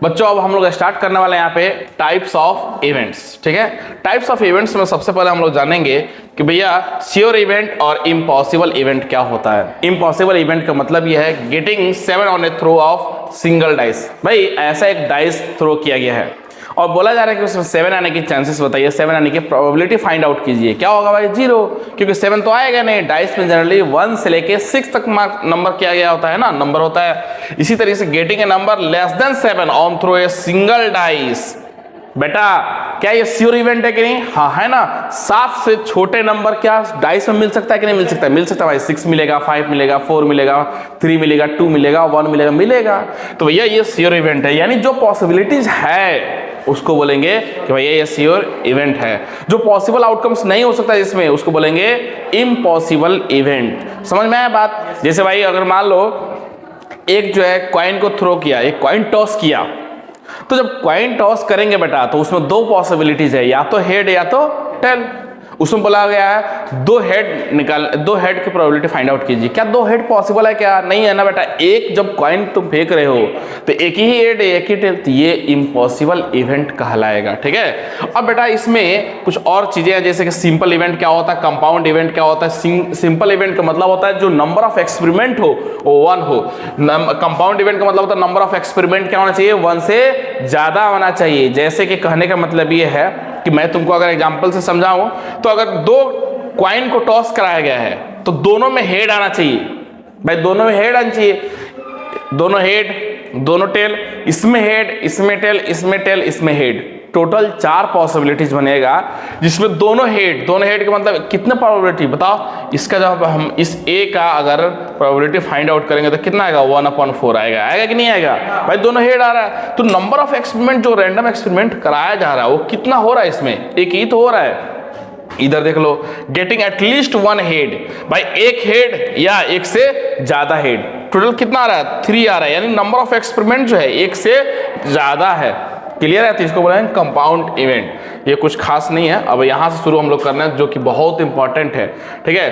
बच्चों अब हम लोग स्टार्ट करने वाले हैं यहाँ पे टाइप्स ऑफ इवेंट्स। ठीक है, टाइप्स ऑफ इवेंट्स में सबसे पहले हम लोग जानेंगे कि भैया श्योर इवेंट और इम्पॉसिबल इवेंट क्या होता है। इम्पॉसिबल इवेंट का मतलब यह है getting 7 on a throw of single dice. भाई ऐसा एक डाइस थ्रो किया गया है और बोला जा रहा है कि उसमें 7 आने की चांसेस बताइए, 7 आने की प्रोबेबिलिटी फाइंड आउट कीजिए। क्या होगा भाई? 0, क्योंकि 7 तो आएगा नहीं। डाइस में जनरली 1 से लेके 6 तक मार्क नंबर किया गया होता है ना, नंबर होता है। इसी तरीके से getting a number less than 7 on throw a single dice. बेटा क्या ये श्योर इवेंट है कि नहीं? हाँ है ना। 7 से छोटे नंबर क्या डाइस में मिल सकता है कि नहीं मिल सकता है? मिल सकता है भाई। 6 मिलेगा, 5 मिलेगा, 4 मिलेगा, 3 मिलेगा, 2 मिलेगा, 1 मिलेगा, मिलेगा। तो भैया ये श्योर इवेंट है, यानी जो पॉसिबिलिटीज है उसको बोलेंगे कि भैया ये श्योर इवेंट है। जो पॉसिबल आउटकम्स नहीं हो सकता इसमें उसको बोलेंगे इम्पॉसिबल इवेंट। समझ में आया बात? जैसे भाई अगर मान लो एक जो है कॉइन को थ्रो किया, एक कॉइन टॉस किया, तो जब कॉइन टॉस करेंगे बेटा तो उसमें 2 पॉसिबिलिटीज है, या तो हेड या तो टेल। उसमें बोला गया है 2 हेड की प्रोबेबिलिटी फाइंड आउट कीजिए। क्या 2 हेड पॉसिबल है? क्या नहीं है ना बेटा। एक जब कॉइन तुम फेंक रहे हो तो एक ही हेड एक ही टेल, तो ये इम्पॉसिबल इवेंट कहलाएगा। ठीक है। अब बेटा इसमें कुछ और चीजें हैं, जैसे कि सिंपल इवेंट क्या होता है, कंपाउंड इवेंट क्या होता है। सिंपल इवेंट का मतलब होता है जो नंबर ऑफ एक्सपेरिमेंट हो वो 1 हो। कंपाउंड इवेंट का मतलब होता है नंबर ऑफ एक्सपेरिमेंट क्या होना चाहिए? 1 से ज्यादा होना चाहिए। जैसे कि कहने का मतलब ये है कि मैं तुमको अगर एग्जांपल से समझाऊं तो अगर 2 कॉइन को टॉस कराया गया है तो दोनों में हेड आना चाहिए। भाई दोनों में हेड आना चाहिए, दोनों हेड, दोनों टेल, इसमें हेड, इसमें टेल, इसमें टेल, इसमें हेड। टोटल 4 पॉसिबिलिटीज बनेगा जिसमें दोनों हेड का मतलब कितने प्रोबेबिलिटी बताओ? इसका जब हम इस ए का अगर प्रोबेबिलिटी फाइंड आउट करेंगे तो कितना आएगा? 1/4 आएगा। आएगा कि नहीं आएगा? भाई दोनों हेड आ रहा है तो नंबर ऑफ एक्सपेरिमेंट जो रैंडम एक्सपेरिमेंट कराया जा रहा है वो कितना हो रहा है? इसमें एक ही तो हो रहा है। इधर देख लो, गेटिंग एटलीस्ट 1 हेड। भाई एक हेड या एक से ज्यादा हेड। टोटल कितना आ रहा है? 3 आ रहा है, यानी नंबर ऑफ एक्सपेरिमेंट जो है एक से ज्यादा है। क्लियर है? तो इसको बोलेंगे कंपाउंड इवेंट। ये कुछ खास नहीं है। अब यहां से शुरू हम लोग करना है जो कि बहुत इंपॉर्टेंट है। ठीक है।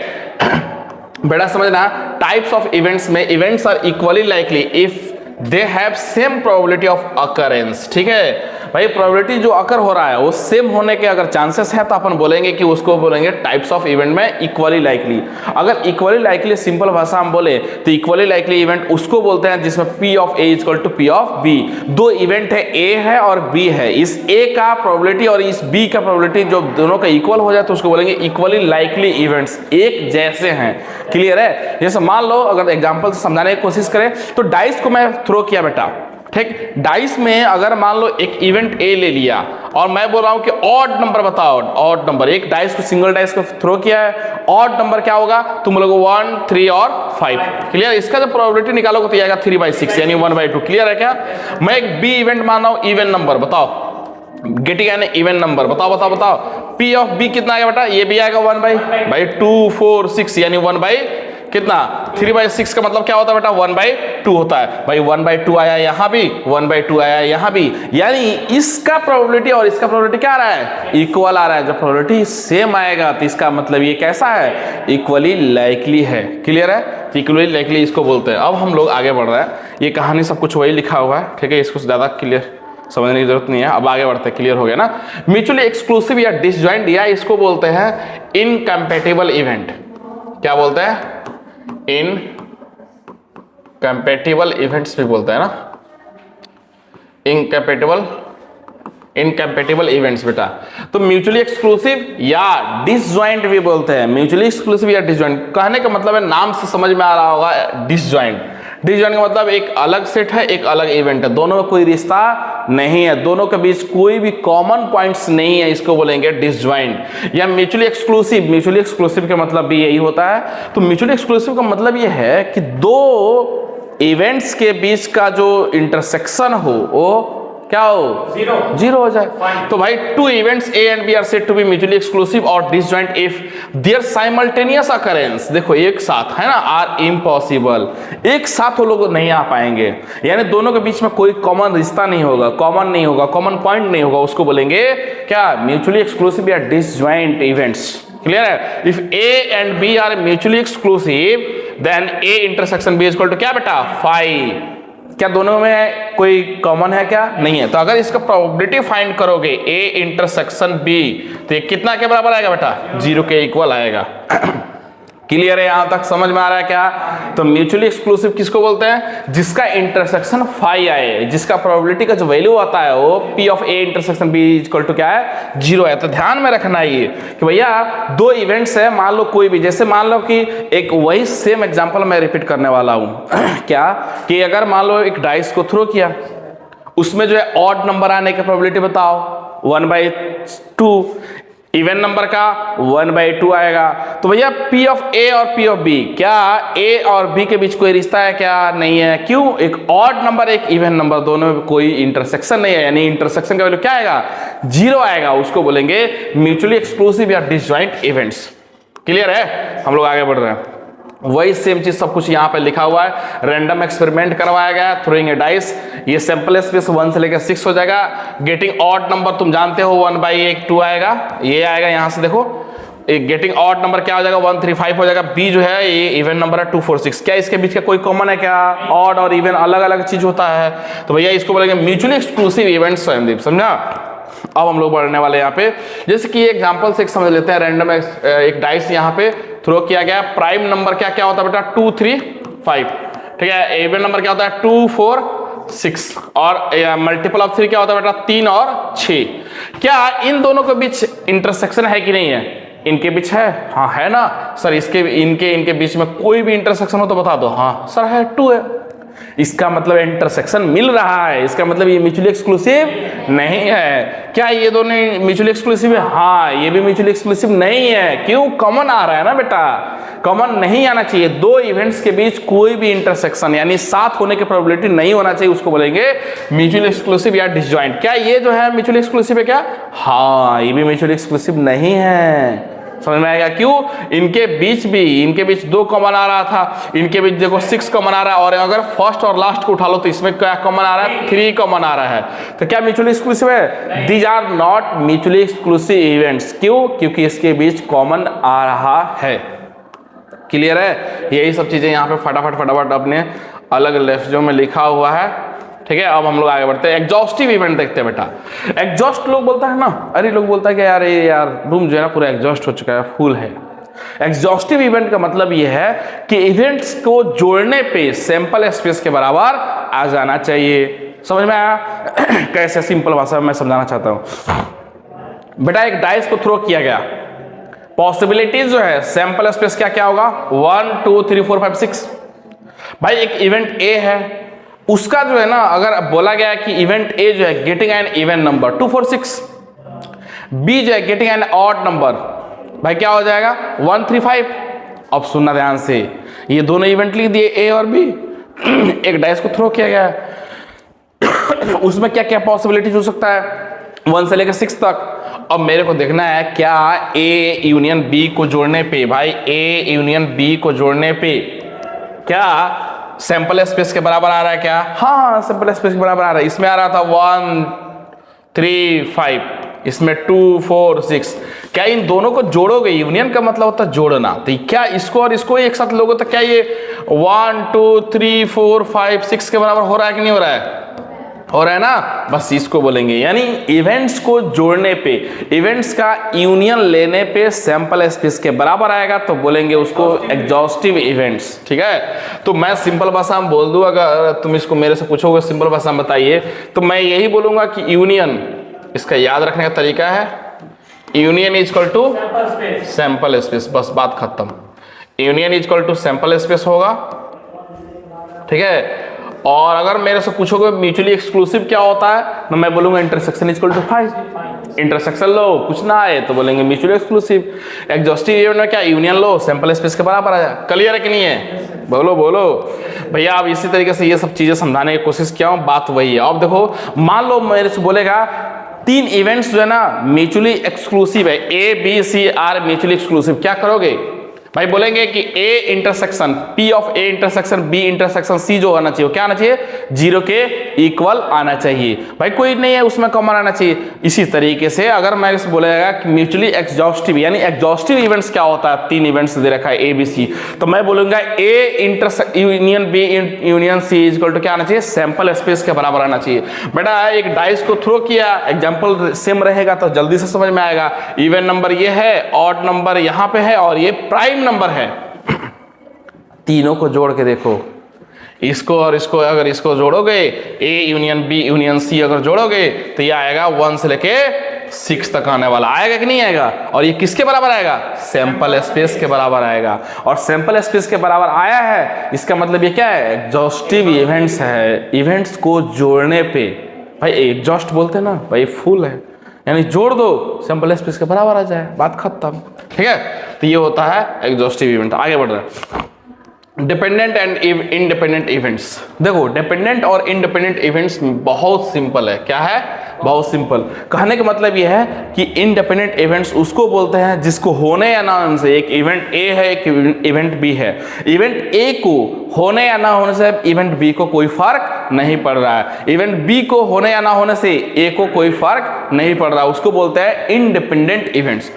बेटा समझना, टाइप्स ऑफ इवेंट्स में events are equally likely if they have same probability of occurrence. ठीक है भाई, प्रोबेबिलिटी जो अकर हो रहा है वो सेम होने के अगर चांसेस है तो अपन बोलेंगे कि उसको बोलेंगे टाइप्स ऑफ इवेंट में इक्वली लाइकली। अगर इक्वली लाइकली सिंपल भाषा हम बोले तो इक्वली लाइकली इवेंट उसको बोलते हैं जिसमें P of A equal to P of B। 2 event है, A है और B है। इस A का प्रोबेबिलिटी और इस B का प्रोबेबिलिटी जो दोनों का इक्वल हो जाए तो उसको बोलेंगे इक्वली लाइकली इवेंट्स, एक जैसे हैं। क्लियर है? जैसे मान लो अगर एग्जांपल से समझाने की कोशिश करें तो डाइस को मैं थ्रो किया बेटा। ठीक, डाइस में अगर मान लो एक इवेंट ए ले लिया और मैं बोल रहा हूं कि ऑड नंबर बताओ। ऑड नंबर, एक डाइस को सिंगल डाइस को थ्रो किया है, ऑड नंबर क्या होगा? तुम लोग 1, 3 और 5। क्लियर? इसका जब प्रोबेबिलिटी निकालोगे तो आएगा 3/6 यानी 1/2। क्लियर है क्या? मैं एक बी इवेंट मान रहा हूं, इवन नंबर बताओ, गेटिंग एन इवन नंबर बताओ बताओ बताओ। P ऑफ B कितना आएगा बेटा? ये भी आएगा 1/2, 4, 6 यानी 1/कितना? 3/6 का मतलब क्या होता है बेटा? 1/2 होता है। भाई 1/2 आया यहां भी, 1/2 आया यहां भी, यानी इसका प्रोबेबिलिटी और इसका प्रोबेबिलिटी क्या आ रहा है? इक्वल आ रहा है। जब प्रोबेबिलिटी सेम आएगा तो इसका मतलब ये कैसा है? इक्वली लाइकली है। क्लियर है? इक्वली लाइकली इसको बोलते हैं। अब हम लोग आगे बढ़ रहे हैं। ये कहानी सब कुछ वही लिखा हुआ है। ठीक है, इसको ज्यादा क्लियर समझने की जरूरत नहीं है। अब आगे बढ़ते हैं। क्लियर हो गया ना? म्यूचुअली एक्सक्लूसिव या डिसजॉइंट या इसको बोलते हैं इनकम्पैटिबल इवेंट। क्या बोलते हैं? इनकम्पैटिबल इवेंट्स भी बोलते हैं ना, इनकम्पैटिबल इवेंट्स बेटा। तो म्यूचुअली एक्सक्लूसिव या डिसजॉइंट भी बोलते हैं। म्यूचुअली एक्सक्लूसिव या डिसजॉइंट कहने का मतलब है, नाम से समझ में आ रहा होगा डिसजॉइंट। डिसजॉइंट का मतलब एक अलग सेट है, एक अलग इवेंट है, दोनों में कोई रिश्ता नहीं है, दोनों के बीच कोई भी कॉमन पॉइंट्स नहीं है, इसको बोलेंगे डिसजॉइंट। या म्यूचुअली एक्सक्लूसिव। म्यूचुअली एक्सक्लूसिव का मतलब भी यही होता है। तो म्यूचुअली एक्सक्लूसिव का मतलब ये है कि 2 इवेंट्स के बीच का जो इंटरसेक्शन हो वो क्या हो? 0 हो जाए। तो भाई 2 events A and B are said to be mutually exclusive और disjoint if there simultaneous occurrence, देखो एक साथ है ना, आर इम्पॉसिबल, एक साथ वो लोग नहीं आ पाएंगे, यानी दोनों के बीच में कोई कॉमन रिश्ता नहीं होगा, कॉमन पॉइंट नहीं होगा, उसको बोलेंगे क्या? म्यूचुअली एक्सक्लूसिव या डिसजॉइंट इवेंट्स। क्लियर है? If A and B are mutually exclusive then A intersection B equal to क्या बेटा? 5। क्या दोनों में कोई कॉमन है क्या? नहीं है। तो अगर इसका प्रोबेबिलिटी फाइंड करोगे A इंटरसेक्शन B, तो ये कितना के बराबर आएगा बेटा? 0 के इक्वल आएगा। क्लियर है? यहां तक समझ में आ रहा है क्या? तो म्यूचुअली एक्सक्लूसिव किसको बोलते हैं? जिसका इंटरसेक्शन फाई आए, जिसका प्रोबेबिलिटी का जो वैल्यू आता है वो P of A intersection B equal to क्या है? 0 है। तो ध्यान में रखना ये कि भैया दो इवेंट्स है, मान लो कोई भी, जैसे मान लो कि एक वही सेम एग्जांपल मैं रिपीट करने वाला हूं क्या कि अगर मान लो एक डाइस को थ्रो किया, उसमें जो है ऑड नंबर आने की प्रोबेबिलिटी बताओ 1/2, इवन नंबर का 1/2 आएगा। तो भैया P ऑफ A और P ऑफ B, क्या A और B के बीच कोई रिश्ता है क्या? नहीं है। क्यों? एक ऑड नंबर एक इवन नंबर, दोनों में कोई इंटरसेक्शन नहीं है, यानी इंटरसेक्शन का वैल्यू क्या आएगा? 0 आएगा। उसको बोलेंगे म्यूचुअली एक्सक्लूसिव या डिसजॉइंट इवेंट्स। क्लियर है? हम लोग आगे बढ़ रहे हैं। वही सेम चीज सब कुछ यहाँ पे लिखा हुआ है। रैंडम एक्सपेरिमेंट करवाया गया, थ्रोइंग ए डाइस, ये सैंपल स्पेस 1 से लेकर 6 हो जाएगा। गेटिंग ऑड नंबर तुम जानते हो 1/2 आएगा, ये आएगा। यहाँ से देखो गेटिंग ऑड नंबर क्या हो जाएगा? 1 3 5 हो जाएगा। बी जो है ये इवन नंबर है 2 4 6। क्या इसके बीच का कोई कॉमन है क्या? ऑड और इवन अलग अलग चीज होता है। तो भैया इसको बोलेंगे म्यूचुअली एक्सक्लूसिव इवेंट स्वयंदीप। समझा? अब हम लोग बढ़ने वाले यहाँ पे, जैसे कि एग्जांपल से एक समझ लेते हैं। रैंडम एक डाइस यहाँ पे थ्रो किया गया। प्राइम नंबर क्या क्या होता है बेटा? 2 3 5। ठीक है। इवन नंबर क्या होता है? 2 4 6। और मल्टीपल ऑफ 3 क्या होता है बेटा? 3 और 6। क्या इन दोनों के बीच इंटरसेक्शन है कि नहीं है? इनके बीच है? हाँ है ना सर। इसके इनके बीच में कोई भी इंटरसेक्शन हो तो बता दो। हाँ सर है, 2 है। इसका मतलब इंटरसेक्शन मिल रहा है, इसका मतलब ये म्यूचुअली एक्सक्लूसिव नहीं है। क्या ये दोनों म्यूचुअली एक्सक्लूसिव है? हाँ ये भी म्यूचुअली एक्सक्लूसिव नहीं है। क्यों? कॉमन आ रहा है ना बेटा, कॉमन नहीं आना चाहिए। दो इवेंट्स के बीच कोई भी इंटरसेक्शन यानी साथ होने की प्रोबेबिलिटी नहीं होना चाहिए, उसको बोलेंगे म्यूचुअली एक्सक्लूसिव या डिसजॉइंट। क्या ये जो है म्यूचुअली एक्सक्लूसिव है क्या? हाँ ये भी म्यूचुअली एक्सक्लूसिव नहीं है। समझ में आएगा? क्यों? इनके बीच 2 कॉमन आ रहा था, इनके बीच देखो 6 कॉमन आ रहा है। और अगर फर्स्ट और लास्ट को उठा लो तो इसमें क्या कॉमन आ रहा है? 3 कॉमन आ रहा है। तो क्या म्यूचुअली एक्सक्लूसिव है? These are not mutually exclusive events. क्यों? क्योंकि इसके बीच कॉमन आ रहा है। क्लियर है? यही सब चीजें यहाँ पे फटाफट अपने अलग लफ्जों में लिखा हुआ है। ठीक है। अब हम लोग आगे बढ़ते हैं। एग्जॉस्टिव इवेंट देखते हैं बेटा। एग्जॉस्ट लोग बोलता है ना, अरे लोग बोलता है कि यार रूम जो है ना पूरा एग्जॉस्ट हो चुका है, फुल है। एग्जॉस्टिव इवेंट का मतलब ये है कि इवेंट्स को जोड़ने पे सैंपल स्पेस के बराबर आ जाना चाहिए। समझ में आया? कैसे? सिंपल भाषा में मैं समझाना चाहता हूं बेटा। एक डाइस को थ्रो किया गया, पॉसिबिलिटीज जो है सैंपल स्पेस क्या क्या होगा? 1 2 3 4 5 6। भाई एक इवेंट ए है, उसका जो है ना अगर बोला गया कि इवेंट ए जो है getting an even number 2 4 6, B जो है गेटिंग एन ऑड नंबर, भाई क्या हो जाएगा? 1 3 5। अब सुनना ध्यान से, ये दोनों इवेंट लिख दिए ए और बी। एक डाइस को थ्रो किया गया, उसमें क्या क्या पॉसिबिलिटीज हो सकता है? 1 से लेकर 6 तक। अब मेरे को देखना है क्या ए यूनियन बी को जोड़ने पे, भाई ए यूनियन बी को जोड़ने पे क्या सैंपल स्पेस के बराबर आ रहा है क्या? हाँ सैंपल स्पेस के बराबर आ रहा है। इसमें आ रहा था 1 3 5, इसमें 2 4 6। क्या इन दोनों को जोड़ोगे? यूनियन का मतलब होता है जोड़ना। तो क्या इसको और इसको एक साथ लोगे तो क्या ये 1 2 3 4 5 6 के बराबर हो रहा है कि नहीं हो रहा है? हो रहा है ना? बस इसको बोलेंगे, यानी इवेंट्स को जोड़ने पे, इवेंट्स का यूनियन लेने पे सैंपल स्पेस के बराबर आएगा तो बोलेंगे उसको एग्जॉस्टिव इवेंट्स। ठीक है। तो मैं सिंपल भाषा में बोल दूं, अगर तुम इसको मेरे से पूछोगे सिंपल भाषा में बताइए, तो मैं यही बोलूंगा कि यूनियन, इसका याद रखने का तरीका है union is equal to sample space. बस बात खत्म। Union is equal to sample space होगा। ठीक है। और अगर मेरे से पूछोगे म्यूचुअली एक्सक्लूसिव क्या होता है, तो मैं बोलूंगा इंटरसेक्शन इक्वल टू 5। इंटरसेक्शन लो कुछ ना आए तो बोलेंगे म्यूचुअली एक्सक्लूसिव। एग्जॉस्टिव इवेंट में क्या? यूनियन लो सैंपल स्पेस के बराबर आ जाए। क्लियर है कि नहीं है? बोलो भैया। अब इसी तरीके से ये सब चीजें समझाने की कोशिश किया हूं, बात वही है। अब देखो मान लो मेरे से बोलेगा 3 इवेंट्स जो है ना म्यूचुअली एक्सक्लूसिव है, A B C are mutually exclusive, क्या करोगे? भाई बोलेंगे कि A intersection P of A intersection B intersection C जो आना चाहिए वो क्या आना चाहिए, 0 के इक्वल आना चाहिए। भाई कोई नहीं है उसमें कॉमन आना चाहिए। इसी तरीके से अगर मैं इस बोलेगा कि म्यूचुअली एग्जॉस्टिव, यानी एग्जॉस्टिव इवेंट्स क्या होता है, 3 इवेंट्स दे रखा है A B C, तो मैं बोलूंगा A union B union C equal to क्या आना चाहिए, सैंपल स्पेस के बराबर आना चाहिए। बेटा एक डाइस को थ्रो किया, एग्जाम्पल सेम रहेगा तो जल्दी से समझ में आएगा। इवन नंबर ये है, ऑड नंबर यहां पे है और ये प्राइम नंबर है। तीनों को जोड़ के देखो, इसको और इसको अगर इसको जोड़ोगे, A union B union C अगर जोड़ोगे तो ये आएगा 1 से लेके 6 तक आने वाला, आएगा कि नहीं आएगा। और ये किसके बराबर आएगा, सैंपल स्पेस के बराबर आएगा। और सैंपल स्पेस के बराबर आया है, इसका मतलब ये क्या है, एग्जॉस्टिव इवेंट्स है। इवेंट्स को जोड़ने पे, भाई एग्जॉस्ट बोलते हैं ना भाई, फुल है, यानी जोड़ दो सैंपल स्पेस के बराबर आ जाए, बात खत्म। ठीक है, तो ये होता है एग्जॉस्टिव इवेंट। आगे बढ़ रहे हैं, डिपेंडेंट एंड इंडिपेंडेंट इवेंट्स। देखो डिपेंडेंट और इंडिपेंडेंट इवेंट्स बहुत सिंपल है। क्या है, बहुत सिंपल। कहने का मतलब यह है कि इंडिपेंडेंट इवेंट्स उसको बोलते हैं जिसको होने या ना होने से, एक इवेंट A है एक इवेंट B है, इवेंट A को होने या ना होने से इवेंट B को कोई फर्क नहीं पड़ रहा है, इवेंट B को होने या ना होने से A को कोई फर्क नहीं पड़ रहा है, उसको बोलते हैं independent events.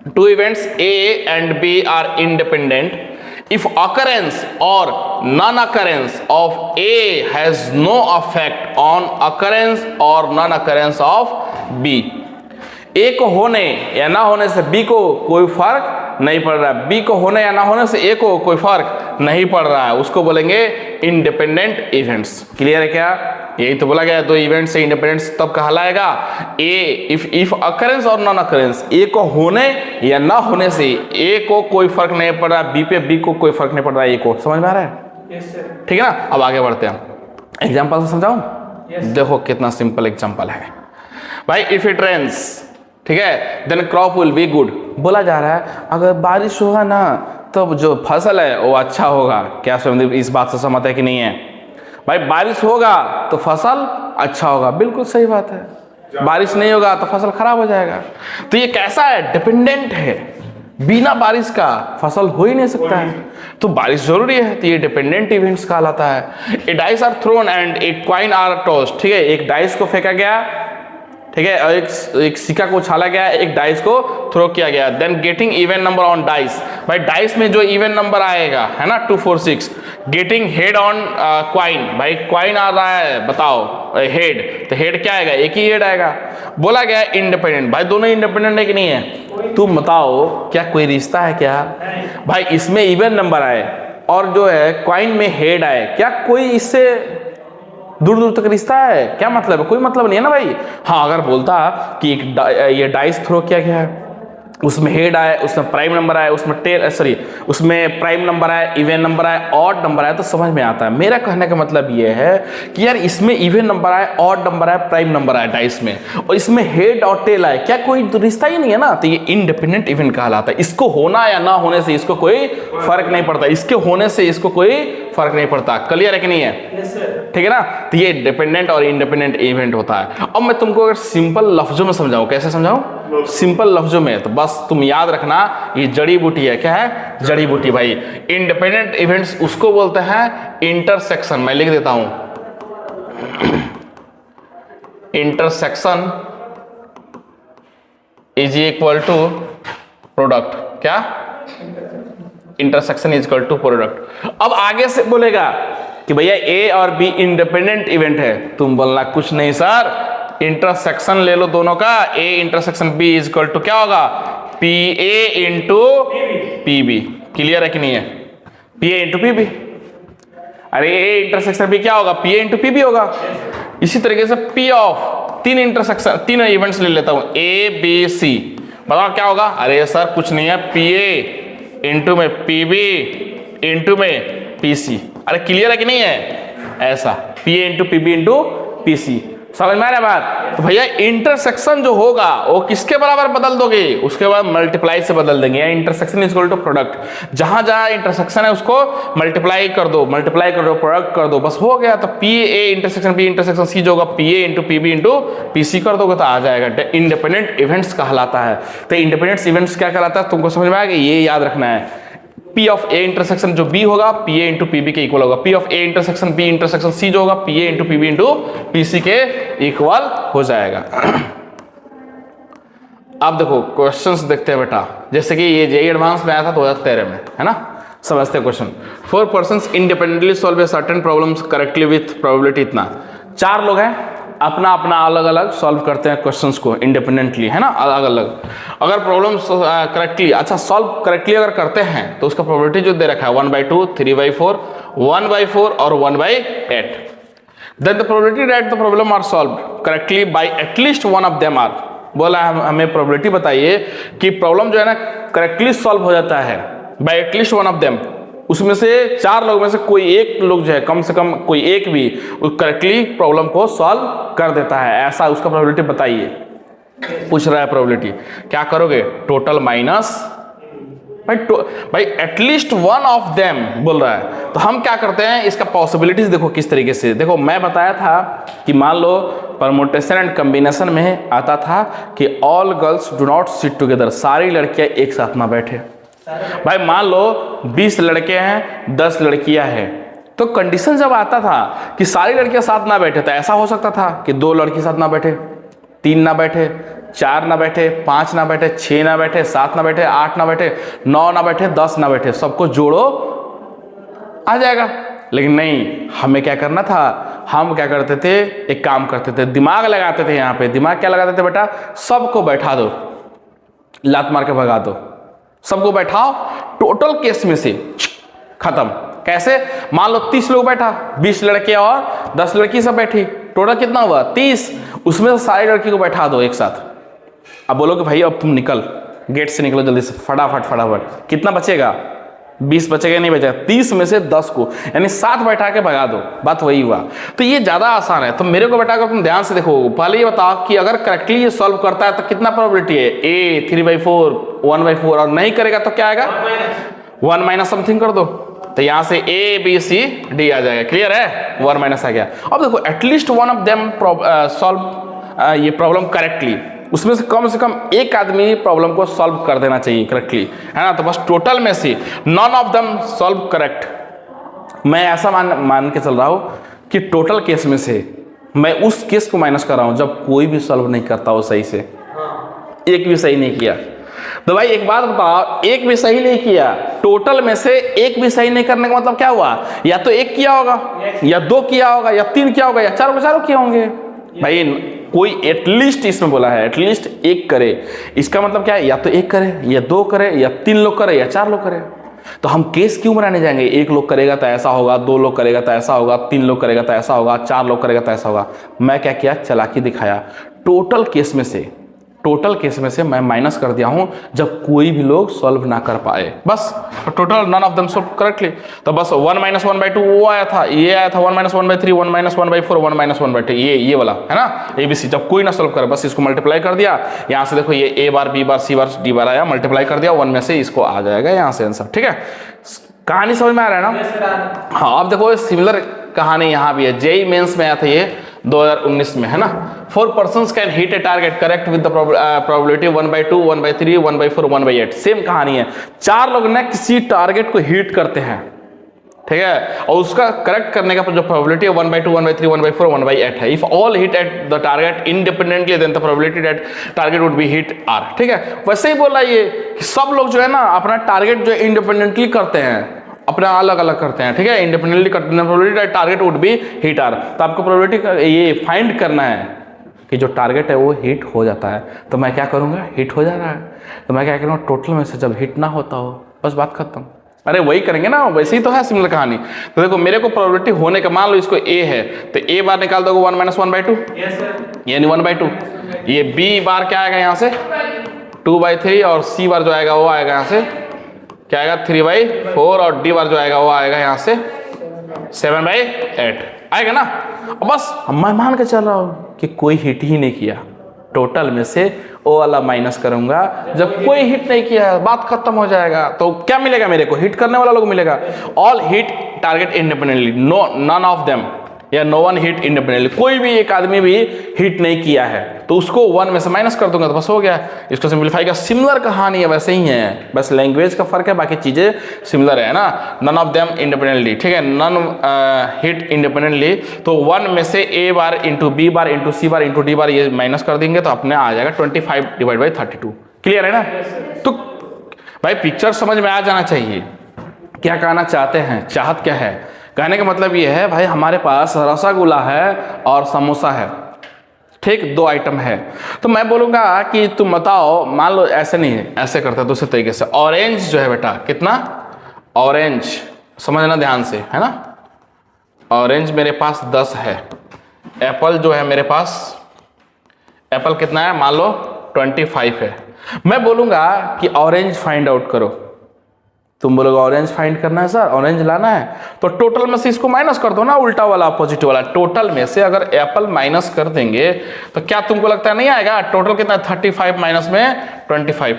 Two events A and B are independent if occurrence or non-occurrence of A has no effect on occurrence or non-occurrence of B। A को होने या ना होने से B को कोई फर्क नहीं पड़ रहा है, B को होने या ना होने से A को कोई फर्क नहीं पड़ रहा है, उसको बोलेंगे इंडिपेंडेंट इवेंट्स। क्लियर है क्या, यही तो बोला गया, दो इवेंट से इंडिपेंडेंस तब कहलाएगा ए इफ अकरेंस और नॉन अकरेंस, ए को होने या ना होने से ए को कोई फर्क नहीं पड़ रहा, बी पे बी को कोई फर्क नहीं पड़ रहा, ए को। समझ में आ रहा है? Yes sir. ठीक है ना, अब आगे बढ़ते हैं, एग्जाम्पल से समझाऊं? देखो कितना सिंपल एग्जाम्पल है भाई। इफ इट रेन्स, ठीक है, then crop will be good. बोला जा रहा है अगर बारिश होगा ना तो जो फसल है वो अच्छा होगा। क्या समझ, इस बात से सहमत है कि नहीं है भाई? बारिश होगा तो फसल अच्छा होगा, बिल्कुल सही बात है। बारिश नहीं होगा तो फसल खराब हो जाएगा। तो ये कैसा है, डिपेंडेंट है, बिना बारिश का फसल हो ही नहीं सकता है, तो बारिश जरूरी है, तो ये डिपेंडेंट इवेंट्स कहलाता है। A dice are thrown and a coin are tossed, ठीक है, एक डाइस को फेंका गया, ठीक है, और एक सिक्का को उछाला गया, एक डाइस को थ्रो किया गया, then getting even number on dice. भाई डाइस में जो इवन नंबर आएगा है ना 2 4 6, गेटिंग हेड ऑन क्वाइन, भाई क्वाइन आ रहा है, बताओ हेड, तो हेड क्या आएगा, एक ही हेड आएगा। बोला गया इंडिपेंडेंट, भाई दोनों इंडिपेंडेंट है कि नहीं है? तुम बताओ क्या कोई रिश्ता है क्या? भाई इसमें इवन नंबर आए और जो है क्वाइन में हेड आए, क्या कोई इससे दूर दूर तक रिश्ता है? क्या मतलब है? कोई मतलब नहीं है ना भाई। हाँ अगर बोलता कि ये डाइस थ्रो किया गया है, उसमें हेड आए, उसमें प्राइम नंबर आए, उसमें उसमें प्राइम नंबर आए, इवन नंबर आए, ऑड नंबर आए, तो समझ में आता है। मेरा कहने का मतलब ये है कि यार इसमें इवन नंबर आए, ऑड नंबर आए, प्राइम नंबर आए डाइस में, और इसमें हेड और टेल आए, क्या कोई रिश्ता ही नहीं है ना, तो ये इंडिपेंडेंट इवेंट कहलाता है। इसको होना या ना होने से इसको कोई फर्क नहीं पड़ता, इसके होने से इसको कोई फर्क नहीं पड़ता। क्लियर है कि नहीं है? ठीक है ना, तो ये डिपेंडेंट और इंडिपेंडेंट इवेंट होता है। अब मैं तुमको अगर सिंपल लफ्जों में समझाऊं, कैसे समझाऊं? सिंपल लफ्जों में, तो बस तुम याद रखना ये जड़ी बूटी है। क्या है? जड़ी बूटी। भाई इंडिपेंडेंट इवेंट्स उसको बोलते हैं इंटरसेक्शन। मैं लिख देता हूं, intersection is equal to product. क्या? Intersection is equal to product. अब आगे से बोलेगा कि भैया ए और बी इंडिपेंडेंट इवेंट है, तुम बोलना कुछ नहीं सर, इंटरसेक्शन ले लो दोनों का, A intersection B is equal to क्या होगा, P A into P B. Clear है कि नहीं है? P A into P B. अरे ए इंटरसेक्शन बी क्या होगा, P A into P B होगा। इसी तरीके से पी ऑफ तीन इंटरसेक्शन, तीन इवेंट्स ले लेता हूं, ए बी सी, बताओ क्या होगा? अरे सर कुछ नहीं है, पी ए इंटू में पी बी इंटू में पी सी। अरे क्लियर है कि नहीं है? ऐसा P A into P B into P C. समझ में आ रहा है बात? तो भैया इंटरसेक्शन जो होगा वो किसके बराबर बदल दोगे, उसके बाद मल्टीप्लाई से बदल देंगे। Intersection is equal to product, जहां जहां इंटरसेक्शन है उसको मल्टीप्लाई कर दो, प्रोडक्ट कर दो, बस हो गया। तो P A intersection B intersection C जो होगा P A into P B into P C कर दोगे तो आ जाएगा। इंडिपेंडेंट इवेंट्स कहलाता है। तो इंडिपेंडेंट इवेंट्स क्या कहलाता है तुमको समझ में आएगा, ये याद रखना है। P ऑफ ए इंटरसेक्शन जो B होगा P A into P B के इक्वल होगा, P of A intersection B intersection C जो होगा P A into P B into P C के इक्वल हो जाएगा। अब देखो क्वेश्चंस देखते हैं बेटा, जैसे कि ये जेईई एडवांस में आया था 2013 में, है ना। समझते हैं question. 4 persons independently solve a certain problems correctly with probability इतना। 4 लोग हैं, अपना अपना अलग अलग सॉल्व करते हैं क्वेश्चंस को इंडिपेंडेंटली, है ना, अलग अलग। अगर प्रॉब्लम करेक्टली सॉल्व करेक्टली अगर करते हैं तो उसका प्रोबेबिलिटी जो दे रखा है 1/2, 3/4, 1/4 और 1/8। Then the probability that the problem are solve correctly by at least one of them are. बोला हमें प्रोबेबिलिटी बताइए कि प्रॉब्लम जो है ना करेक्टली सॉल्व हो जाता है bye at least one of them, उसमें से 4 लोग में से कोई एक लोग जो है कम से कम कोई एक भी करेक्टली प्रॉब्लम को सॉल्व कर देता है, ऐसा उसका प्रोबेबिलिटी बताइए। पूछ रहा है प्रोबेबिलिटी, क्या करोगे, टोटल माइनस भाई एटलीस्ट वन ऑफ देम बोल रहा है। तो हम क्या करते हैं, इसका पॉसिबिलिटीज देखो किस तरीके से। देखो मैं बताया था कि मान लो परमुटेशन एंड कॉम्बिनेशन में आता था कि all girls do not sit together, सारी लड़कियां एक साथ ना बैठे। भाई मान लो 20 लड़के हैं 10 लड़कियां हैं, तो कंडीशन जब आता था कि सारी लड़कियां साथ ना बैठे तो ऐसा हो सकता था कि 2 लड़की साथ ना बैठे, 3 ना बैठे, 4 ना बैठे, 5 ना बैठे, 6 ना बैठे, 7 ना बैठे, 8 ना बैठे, 9 ना बैठे, 10 ना बैठे, सबको जोड़ो आ जाएगा। लेकिन नहीं, हमें क्या करना था, हम क्या करते थे, एक काम करते थे, दिमाग लगाते थे। यहाँ पे दिमाग क्या लगाते थे बेटा, सबको बैठा दो, लात मार के भगा दो, सबको बैठाओ, टोटल केस में से खत्म। कैसे, मान लो 30 लोग बैठा, 20 लड़के और 10 लड़की सब बैठी, टोटल कितना हुआ 30, उसमें से सारी लड़की को बैठा दो एक साथ। अब बोलो कि भाई अब तुम निकल, गेट से निकलो जल्दी से, फटाफट फटाफट, कितना बचेगा, 20 बचेगा, नहीं बचेगा, 30 में से 10 को यानी 7 बैठा के भगा दो, बात वही हुआ। तो ये ज्यादा आसान है। तो मेरे को बेटा अगर तुम ध्यान से देखो, पहले ये बताओ कि अगर करेक्टली ये सॉल्व करता है तो कितना प्रोबेबिलिटी है, A 3/4, 1/4, और नहीं करेगा तो क्या आएगा 1 माइनस समथिंग कर दो, तो यहां से A B C D आ जाएगा। क्लियर है, 1 माइनस आ गया। अब देखो at least one of them solve ये प्रॉब्लम करेक्टली, उसमें से कम एक आदमी प्रॉब्लम को सॉल्व कर देना चाहिए करेक्टली, है ना। तो बस टोटल में से non of them solve correct. मैं ऐसा मान के चल रहा हूं कि टोटल केस में से मैं उस केस को माइनस कर रहा हूं जब कोई भी सॉल्व नहीं करता हो सही से, एक भी सही नहीं किया। तो भाई एक बात बताओ, एक भी सही नहीं किया, टोटल में से एक भी सही नहीं करने का मतलब क्या हुआ, या तो 1 किया होगा, या 2 किया होगा, या 3 किया होगा, या 4 को 4 किए होंगे। भाई कोई एटलीस्ट इसमें बोला है एटलीस्ट 1 करे, इसका मतलब क्या है, या तो 1 करे, या 2 करे, या 3 लोग करे, या 4 लोग करे। तो हम केस क्यों बनाने जाएंगे, 1 लोग करेगा तो ऐसा होगा, 2 लोग करेगा तो ऐसा होगा, 3 लोग करेगा तो ऐसा होगा, 4 लोग करेगा तो ऐसा होगा। मैं क्या किया, चालाकी दिखाया, टोटल केस में से मैं माइनस कर दिया हूं जब कोई भी लोग सॉल्व ना कर पाए, बस total none of them solve correctly. तो बस 1 माइनस 1/2 वो आया था, ये आया था 1 माइनस 1/3, 1 माइनस 1/4, 1 माइनस 1/2, ये वाला है ना ABC। जब कोई ना सॉल्व करे बस इसको मल्टीप्लाई कर दिया, यहां से देखो ये A bar B bar C bar D बार आया, मल्टीप्लाई कर दिया, 1 में से इसको आ जाएगा यहां से आंसर। ठीक है, कहानी समझ में आ रहा है ना। हाँ, अब देखो सिमिलर कहानी यहाँ भी है, जेईई मेंस में आया था ये 2019 में, है ना। 4 persons can hit A target correct with the probability 1/2, 1/3, 1/4, 1/8। Same कहानी है, 4 लोग ना किसी टारगेट को हिट करते हैं, ठीक है, और उसका करेक्ट करने का जो प्रोबेबिलिटी है 1/2, 1/3, 1/4, 1/8 है। If all hit at the target independently then the probability that target would be hit are. ठीक है, वैसे ही बोला ये कि सब लोग जो है ना अपना टारगेट जो इंडिपेंडेंटली करते हैं, अपना अलग अलग करते हैं, ठीक है, इंडिपेंडेंटली करते हैं, probability that target would be hit are. तो आपको प्रोबेबिलिटी ये फाइंड करना है कि जो टारगेट है वो हिट हो जाता है। तो मैं क्या करूंगा, हिट हो जा रहा है तो मैं क्या करूँगा, टोटल में से जब हिट ना होता हो बस बात खत्म। अरे वही करेंगे ना, वैसे ही तो है सिमिलर कहानी। तो देखो मेरे को प्रोबेबिलिटी होने का, मान लो इसको A है तो A बार निकाल दोगे 1 माइनस 1/2, यानी 1/2। ये B बार क्या आएगा यहाँ से 2/3, और C बार जो आएगा वो आएगा यहाँ से क्या आएगा 3/4, और D बार जो आएगा वो आएगा यहाँ से 7/8। आएगा ना। बस मैं मान के चल रहा हूँ कि कोई हिट ही नहीं किया, टोटल में से ओ वाला माइनस करूंगा, जब कोई हिट नहीं किया बात खत्म हो जाएगा। तो क्या मिलेगा मेरे को? हिट करने वाला लोग मिलेगा। All hit target independently, no none of them, या नो वन हिट इंडिपेंडेंटली, कोई भी एक आदमी भी हिट नहीं किया है तो उसको 1 में से माइनस कर दूंगा तो बस हो गया। इसको सिंपलीफाई का सिमिलर कहानी है, वैसे ही है, बस लैंग्वेज का फर्क है, बाकी चीजें सिमिलर है ना। नन ऑफ देम इंडिपेंडेंटली, ठीक है, नन हिट इंडिपेंडेंटली, तो 1 में से ए bar into B bar into सी बार इंटू डी बार ये माइनस कर देंगे तो अपने आ जाएगा 25 डिवाइड बाई 32। क्लियर है ना? तो भाई पिक्चर समझ में आ जाना चाहिए क्या कहना चाहते हैं, चाहत क्या है। कहने का मतलब ये है भाई हमारे पास रसगुल्ला है और समोसा है, ठीक, 2 आइटम है। तो मैं बोलूँगा कि तुम बताओ, मान लो ऐसे नहीं है, ऐसे करते दूसरे तरीके से। ऑरेंज जो है बेटा कितना, ऑरेंज समझना ध्यान से, है ना। ऑरेंज मेरे पास 10 है। एप्पल जो है मेरे पास, एप्पल कितना है, मान लो 25 है। मैं बोलूँगा कि ऑरेंज फाइंड आउट करो। तुम बोलोगे ऑरेंज फाइंड करना है सर, ऑरेंज लाना है, तो टोटल में से इसको माइनस कर दो ना, उल्टा वाला पॉजिटिव वाला। टोटल में से अगर एप्पल माइनस कर देंगे तो क्या तुमको लगता है नहीं आएगा? टोटल कितना है? 35 माइनस में 25।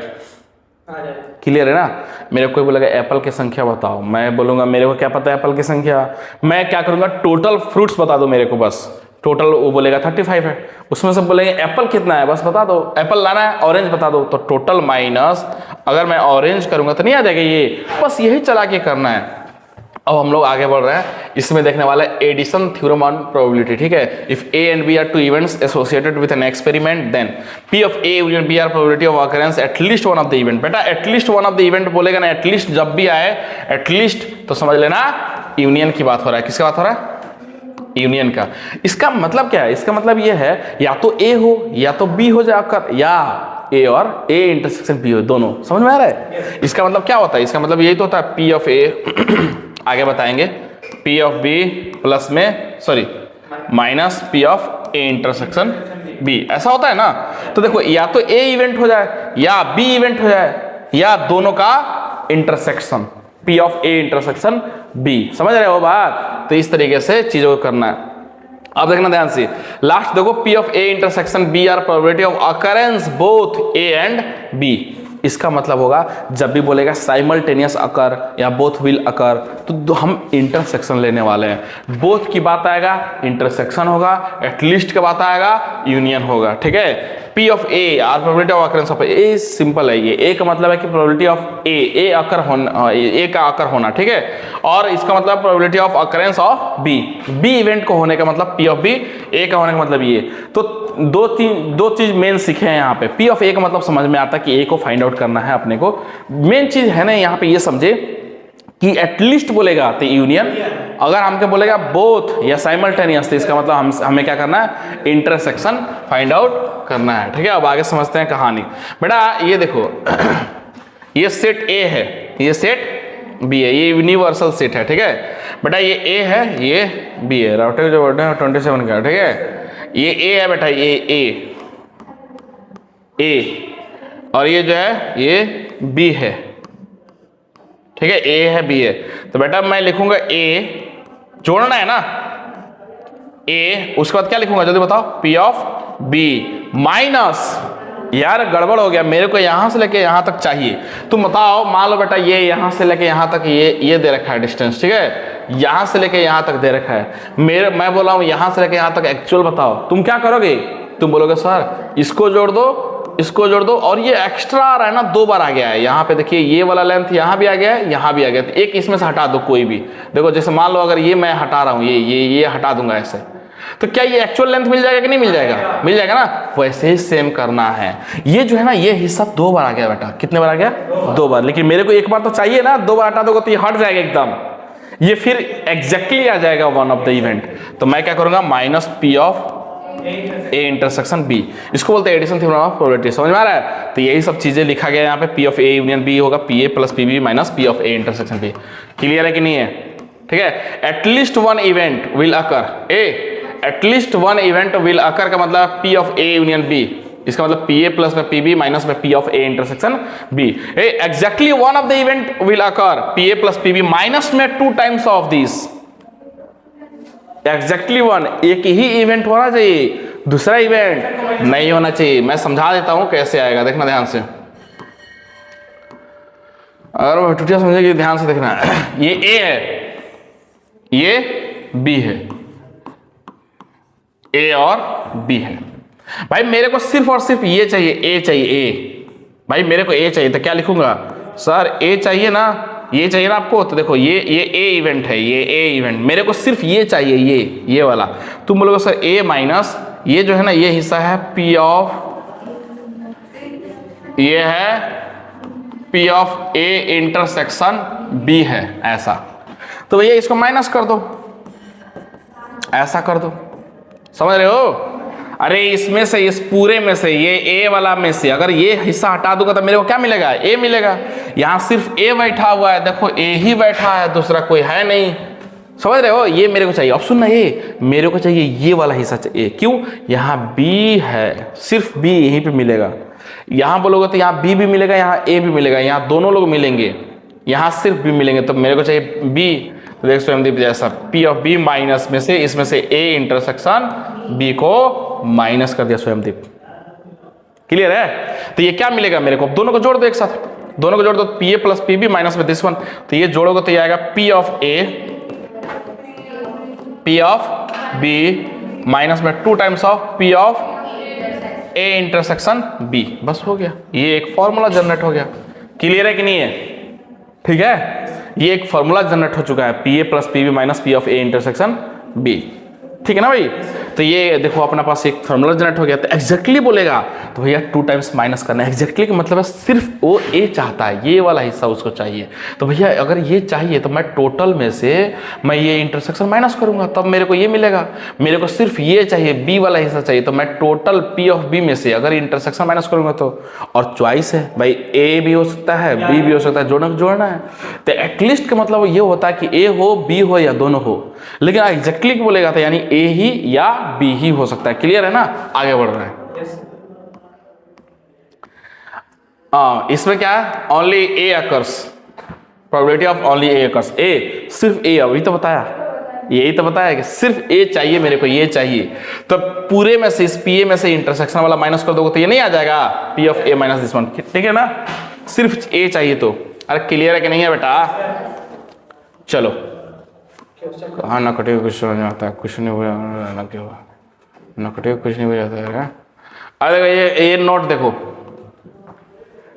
क्लियर है ना? मेरे को कोई बोलेगा एप्पल की संख्या बताओ, मैं बोलूंगा मेरे को क्या पता है एप्पल की संख्या। मैं क्या करूंगा, टोटल फ्रूट्स बता दो मेरे को, बस टोटल। वो बोलेगा 35 है, उसमें से बोलेंगे एप्पल कितना है, बस बता दो। एप्पल लाना है, ऑरेंज बता दो, तो टोटल माइनस, अगर मैं ऑरेंज करूंगा तो नहीं आ जाएगा ये, बस यही चला के करना है। अब हम लोग आगे बढ़ रहे हैं, इसमें देखने वाला है एडिशन थ्योरम ऑन प्रोबेबिलिटी, ठीक है। If A and B are 2 events associated with an experiment, then P of A union B are probability of occurrence at least one of the event. बेटा at least one of the event बोलेगा ना, at least जब भी आए at least, तो समझ लेना union की बात हो रहा है। किसका बात हो रहा है? यूनियन का। इसका मतलब क्या है? इसका मतलब ये है या तो ए हो या तो बी हो जाकर, या ए और ए इंटरसेक्शन बी हो, दोनों। समझ में आ रहा है? इसका मतलब क्या होता है? इसका मतलब यही तो होता है पी ऑफ ए आगे बताएंगे, पी ऑफ बी प्लस में sorry minus P of A intersection B, ऐसा होता है ना। तो देखो या तो ए इवेंट हो जाए या बी इवेंट हो जाए या दोनों का intersection, P of A intersection B. समझ रहे हो बात? तो इस तरीके से चीजों को करना है। अब देखना ध्यान से, लास्ट देखो, P of A intersection B are probability of occurrence both A and B. इसका मतलब होगा जब भी बोलेगा साइमल्टेनियस अकर या बोथ विल अकर, तो हम इंटरसेक्शन लेने वाले हैं। बोथ की बात आएगा इंटरसेक्शन होगा, एटलीस्ट का बात आएगा यूनियन होगा, ठीक है। P of A are probability of occurrence of A, simple है ये। ए का मतलब है कि प्रोबेबिलिटी ऑफ ए अकर होना, ए का अकर होना, ठीक है। और इसका मतलब probability of occurrence of B, B event को होने का मतलब P ऑफ बी, ए का होने का मतलब ये। तो दो चीज मेन सीखे हैं यहाँ पे। P ऑफ ए का मतलब समझ में आता है कि ए को फाइंड आउट करना है अपने को। मेन चीज है ना यहाँ पे ये समझे कि एटलीस्ट बोलेगा तो यूनियन, अगर हमके बोलेगा बोथ या साइमल्टेनियस तो इसका मतलब हमें क्या करना है, इंटरसेक्शन फाइंड आउट करना है, ठीक है। अब आगे समझते हैं कहानी। बेटा ये देखो ये सेट ए है, ये सेट बी है, ये यूनिवर्सल सेट है, ठीक है। बेटा ये ए है, ये बी है, राउटर जो वर्ड है 27 का, ठीक है। ये ए है बेटा, ये ए और ये जो है ये बी है, ठीक है। ए है बी है, तो बेटा मैं लिखूंगा ए, जोड़ना है ना ए, उसके बाद क्या लिखूंगा जल्दी बताओ, पी ऑफ बी माइनस, यार गड़बड़ हो गया, मेरे को यहां से लेके यहां तक चाहिए। तुम बताओ, मान लो बेटा ये यहां से लेके यहां तक ये दे रखा है डिस्टेंस, ठीक है। यहां से लेके यहां तक दे रखा है, मैं बोला हूं यहां से लेके यहां तक एक्चुअल बताओ। तुम क्या करोगे? तुम बोलोगे सर इसको जोड़ दो, इसको जोड़ दो, और ये एक्स्ट्रा आ रहा है ना, 2 बार आ गया है। यहाँ पे देखिए ये वाला लेंथ यहाँ भी आ गया है, यहाँ भी आ गया, तो एक इसमें से हटा दो कोई भी। देखो जैसे मान लो अगर ये मैं हटा रहा हूँ, ये हटा दूंगा ऐसे, तो क्या ये एक्चुअल लेंथ मिल जाएगा कि नहीं मिल जाएगा? मिल जाएगा ना। वैसे ही सेम करना है। ये जो है ना ये हिस्सा 2 बार आ गया बेटा, कितने बार आ गया? 2 बार। लेकिन मेरे को एक बार तो चाहिए ना, 2 बार हटा दोगे तो ये हट जाएगा एकदम, ये फिर एग्जैक्टली आ जाएगा वन ऑफ द इवेंट। तो मैं क्या करूंगा, minus P of A intersection B, इसको बोलते हैं एडिशन थ्योरम ऑफ प्रोबेबिलिटी। समझ में आ रहा है? तो यही सब चीजें लिखा गया है यहाँ पे, P of A union B होगा P A plus P B minus P of A intersection B. Clear है कि नहीं है? ठीक है। At least one event will occur, at least one event will occur का मतलब P of A union B, इसका मतलब पी ए प्लस में पी बी माइनस में P of A intersection B. Exactly one of the event will occur P A plus P B minus में 2 times of this, exactly one, एक ही event होना चाहिए, दूसरा event नहीं होना चाहिए। मैं समझा देता हूं कैसे आएगा, देखना ध्यान से। अगर वो टुटिया समझेगी ध्यान से देखना। ये ए है, ये बी है, ए और बी है। भाई मेरे को सिर्फ और सिर्फ ये चाहिए, ए चाहिए, ए। भाई मेरे को ए चाहिए तो क्या लिखूंगा सर, ए चाहिए ना, ये चाहिए ना आपको, तो देखो ये ए इवेंट है, ये ए इवेंट, मेरे को सिर्फ ये चाहिए, ये वाला। तुम बोलोगे सर ए माइनस ये जो है ना, ये हिस्सा है पी ऑफ, ये है P of A intersection B है, ऐसा। तो भैया इसको माइनस कर दो, ऐसा कर दो, समझ रहे हो? अरे इसमें से, इस पूरे में से, ये ए वाला में से अगर ये हिस्सा हटा दूंगा तो मेरे को क्या मिलेगा, ए मिलेगा। यहां सिर्फ ए बैठा हुआ है, देखो ए ही बैठा है, दूसरा कोई है नहीं, समझ रहे हो? ये मेरे को चाहिए ऑप्शन ना, ये मेरे को चाहिए, ये वाला हिस्सा चाहिए। क्यों? यहाँ बी है, सिर्फ बी यहीं पे मिलेगा। यहां बोलोगे तो यहाँ बी भी मिलेगा, यहाँ ए भी मिलेगा, यहाँ दोनों लोग मिलेंगे, यहाँ सिर्फ बी मिलेंगे, तो मेरे को चाहिए बी। तो देख स्वयंदीप जैसा पी ऑफ बी माइनस में से, इसमें से ए इंटरसेक्शन बी को माइनस कर दिया स्वयंदीप। क्लियर है? तो ये क्या मिलेगा मेरे को, दोनों को जोड़ दो एक साथ, दोनों को जोड़ दो, P A plus P B minus में दिस वन, तो ये जोड़ोगे तो ये आएगा P of A, P of B minus में 2 times of P of A intersection B. बस हो गया, ये एक फॉर्मूला जनरेट हो गया। क्लियर है कि नहीं है? ठीक है, ये एक फॉर्मूला जनरेट हो चुका है, P A plus P B minus P of A intersection B. ठीक है ना भाई? तो ये देखो अपना पास एक फॉर्मूला जनरेट हो गया। तो एग्जैक्टली बोलेगा तो भैया 2 टाइम्स माइनस करना है। एग्जैक्टली का मतलब है सिर्फ वो ए चाहता है, ये वाला हिस्सा उसको चाहिए। तो भैया अगर ये चाहिए तो मैं टोटल में से मैं ये इंटरसेक्शन माइनस करूंगा, तब मेरे को ये मिलेगा। मेरे को सिर्फ ये चाहिए, बी वाला हिस्सा चाहिए, तो मैं टोटल पी ऑफ बी में से अगर इंटरसेक्शन माइनस करूंगा तो, और चॉइस है भाई, ए भी हो सकता है, बी भी हो सकता है, जोड़ना है। तो एटलीस्ट का मतलब ये होता है कि ए हो, बी हो या दोनों हो, लेकिन एग्जैक्टली बोलेगा था यानी ए ही या बी ही हो सकता है। क्लियर है ना? आगे बढ़ रहा है। इसमें क्या है, only A occurs, probability of only A occurs. A सिर्फ ए, अभी तो बताया, यही तो बताया कि सिर्फ ए चाहिए मेरे को, ये चाहिए। तो पूरे में से, इस पी ए में से इंटरसेक्शन वाला माइनस कर दोगे तो ये नहीं आ जाएगा, P of A minus this one. ठीक है ना? सिर्फ ए चाहिए तो। अरे क्लियर है कि नहीं है बेटा? चलो, हाँ नकटे कुछ समझ में आता है, कुछ नहीं हुआ ना, क्या हुआ नकटे कुछ नहीं हो जाता है। अरे ये नोट देखो,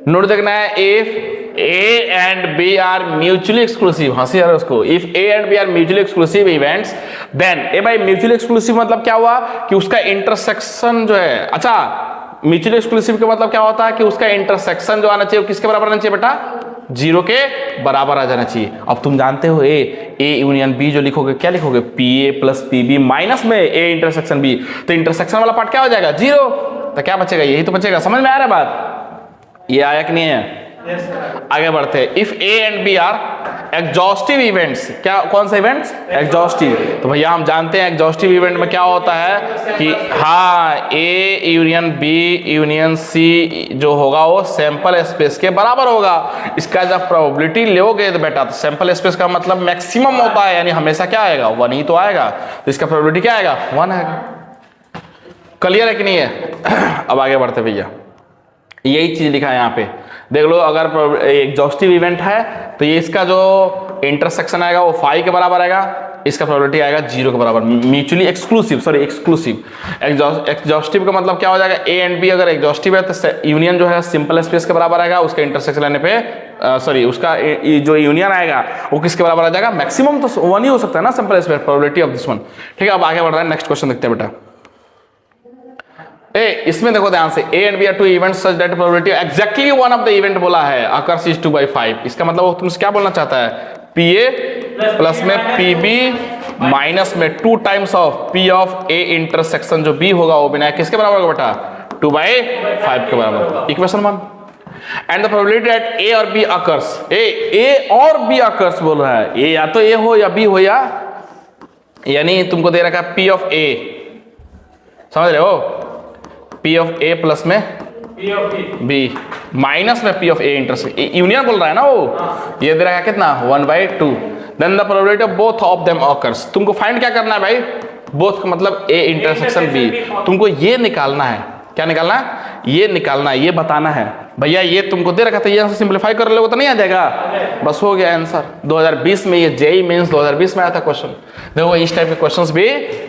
नोट देखना है, if A and B are mutually exclusive, हंसी आ रहा है उसको, if A and B are mutually exclusive events then, ए भाई म्यूचुअली एक्सक्लूसिव मतलब क्या हुआ कि उसका इंटरसेक्शन जो है, अच्छा म्यूचुअली एक्सक्लूसिव का मतलब क्या होता है कि उसका इंटरसेक्शन जो आना चाहिए वो किसके बराबर आना चाहिए बेटा, 0 के बराबर आ जाना चाहिए। अब तुम जानते हो ए यूनियन बी जो लिखोगे, क्या लिखोगे, P A plus P B minus में ए इंटरसेक्शन बी, तो इंटरसेक्शन वाला पार्ट क्या हो जाएगा, 0। तो क्या बचेगा, यही तो बचेगा। समझ में आ रहा है बात? ये आया कि नहीं है? आगे बढ़ते हैं। If A and B are exhaustive events, क्या कौन सा इवेंट्स, एग्जॉस्टिव। तो भैया हम जानते हैं एग्जॉस्टिव इवेंट में क्या होता है कि हाँ A union B union C जो होगा वो सैंपल स्पेस के बराबर होगा। इसका जब प्रोबेबिलिटी लोगे तो बेटा, तो सैंपल स्पेस का मतलब मैक्सिमम होता है, यानी हमेशा क्या आएगा, 1 ही तो आएगा। तो इसका प्रोबेबिलिटी क्या आएगा, 1 आएगा। क्लियर है कि नहीं है? अब आगे बढ़ते भैया, यही चीज लिखा है यहाँ पे देख लो। अगर एग्जॉस्टिव इवेंट है तो ये इसका जो इंटरसेक्शन आएगा वो 5 के बराबर आएगा, इसका प्रोबेबिलिटी आएगा 0 के बराबर। Mutually exclusive, sorry exclusive. Exhaustive का मतलब क्या हो जाएगा, ए एंड बी अगर एग्जॉस्टिव है तो यूनियन जो है सिंपल स्पेस के बराबर आएगा, उसका इंटरसेक्शन लेने पे सॉरी उसका जो यूनियन आएगा वो किसके बराबर आ जाएगा, मैक्सिमम तो 1 ही हो सकता है ना simple space, probability of this one. ठीक है, अब आगे बढ़ रहा है, नेक्स्ट क्वेश्चन देखते हैं बेटा। इसमें देखो ध्यान से, A and B are 2 events such that probability exactly one of the event बोला है अकर्स इज 2/5। इसका मतलब वो तुमसे क्या बोलना चाहता है, पी ए प्लस में पी बी माइनस में 2 times of P of A intersection जो बी होगा वो बिना किसके बराबर होगा बेटा, 2/5 के बराबर। Equation 1। And the probability that A और बी अकर्स, ए और बी अकर्स बोल रहा है, ए या तो ए हो या बी हो, या यानी तुमको दे रखा है पी ऑफ ए, समझ रहे हो, पी ऑफ ए प्लस में पी ऑफ बी माइनस में P of A intersection, union बोल रहा है ना वो, ये दे रहा है कितना, 1/2। Then the probability of both of them occurs. तुमको फाइंड क्या करना है भाई, बोथ का मतलब ए इंटरसेक्शन बी, तुमको ये निकालना है, क्या निकालना है, ये निकालना है, ये बताना है। भैया ये तुमको दे रखा था, ये सिंप्लीफाई कर लोगे तो नहीं आ जाएगा, बस हो गया आंसर। 2020 में ये जेईई मेंस 2020 में आया था क्वेश्चन। देखो इस टाइप के क्वेश्चंस भी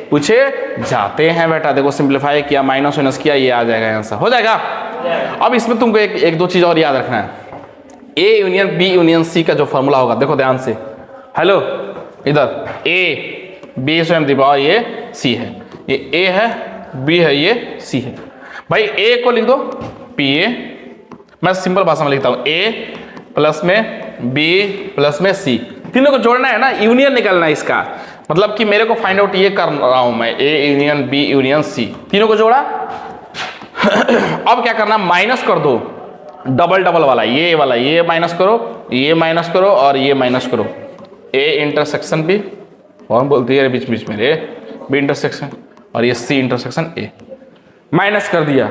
पूछे जाते हैं बेटा। देखो सिंप्लीफाई किया, माइनस माइनस किया, ये आ जाएगा आंसर, हो जाएगा। अब इसमें तुमको एक दो चीज और याद रखना है। A union B union C का जो फॉर्मूला होगा, देखो ध्यान से, हेलो इधर ए बी स्वयं दिखा, ये सी है, ये ए है, बी है, ये सी है। भाई ए को लिख दो पी ए, मैं सिंपल भाषा में लिखता हूं, ए प्लस में बी प्लस में सी, तीनों को जोड़ना है ना, यूनियन निकालना है इसका। मतलब कि मेरे को फाइंड आउट ये कर रहा हूं मैं, A union B union C, तीनों को जोड़ा। अब क्या करना, माइनस कर दो डबल डबल वाला, ये माइनस करो, ये माइनस करो और ये माइनस करो। ए इंटरसेक्शन बी, कौन बोलती है बीच बीच में, रे बी इंटरसेक्शन, और ये सी इंटरसेक्शन ए, माइनस कर दिया।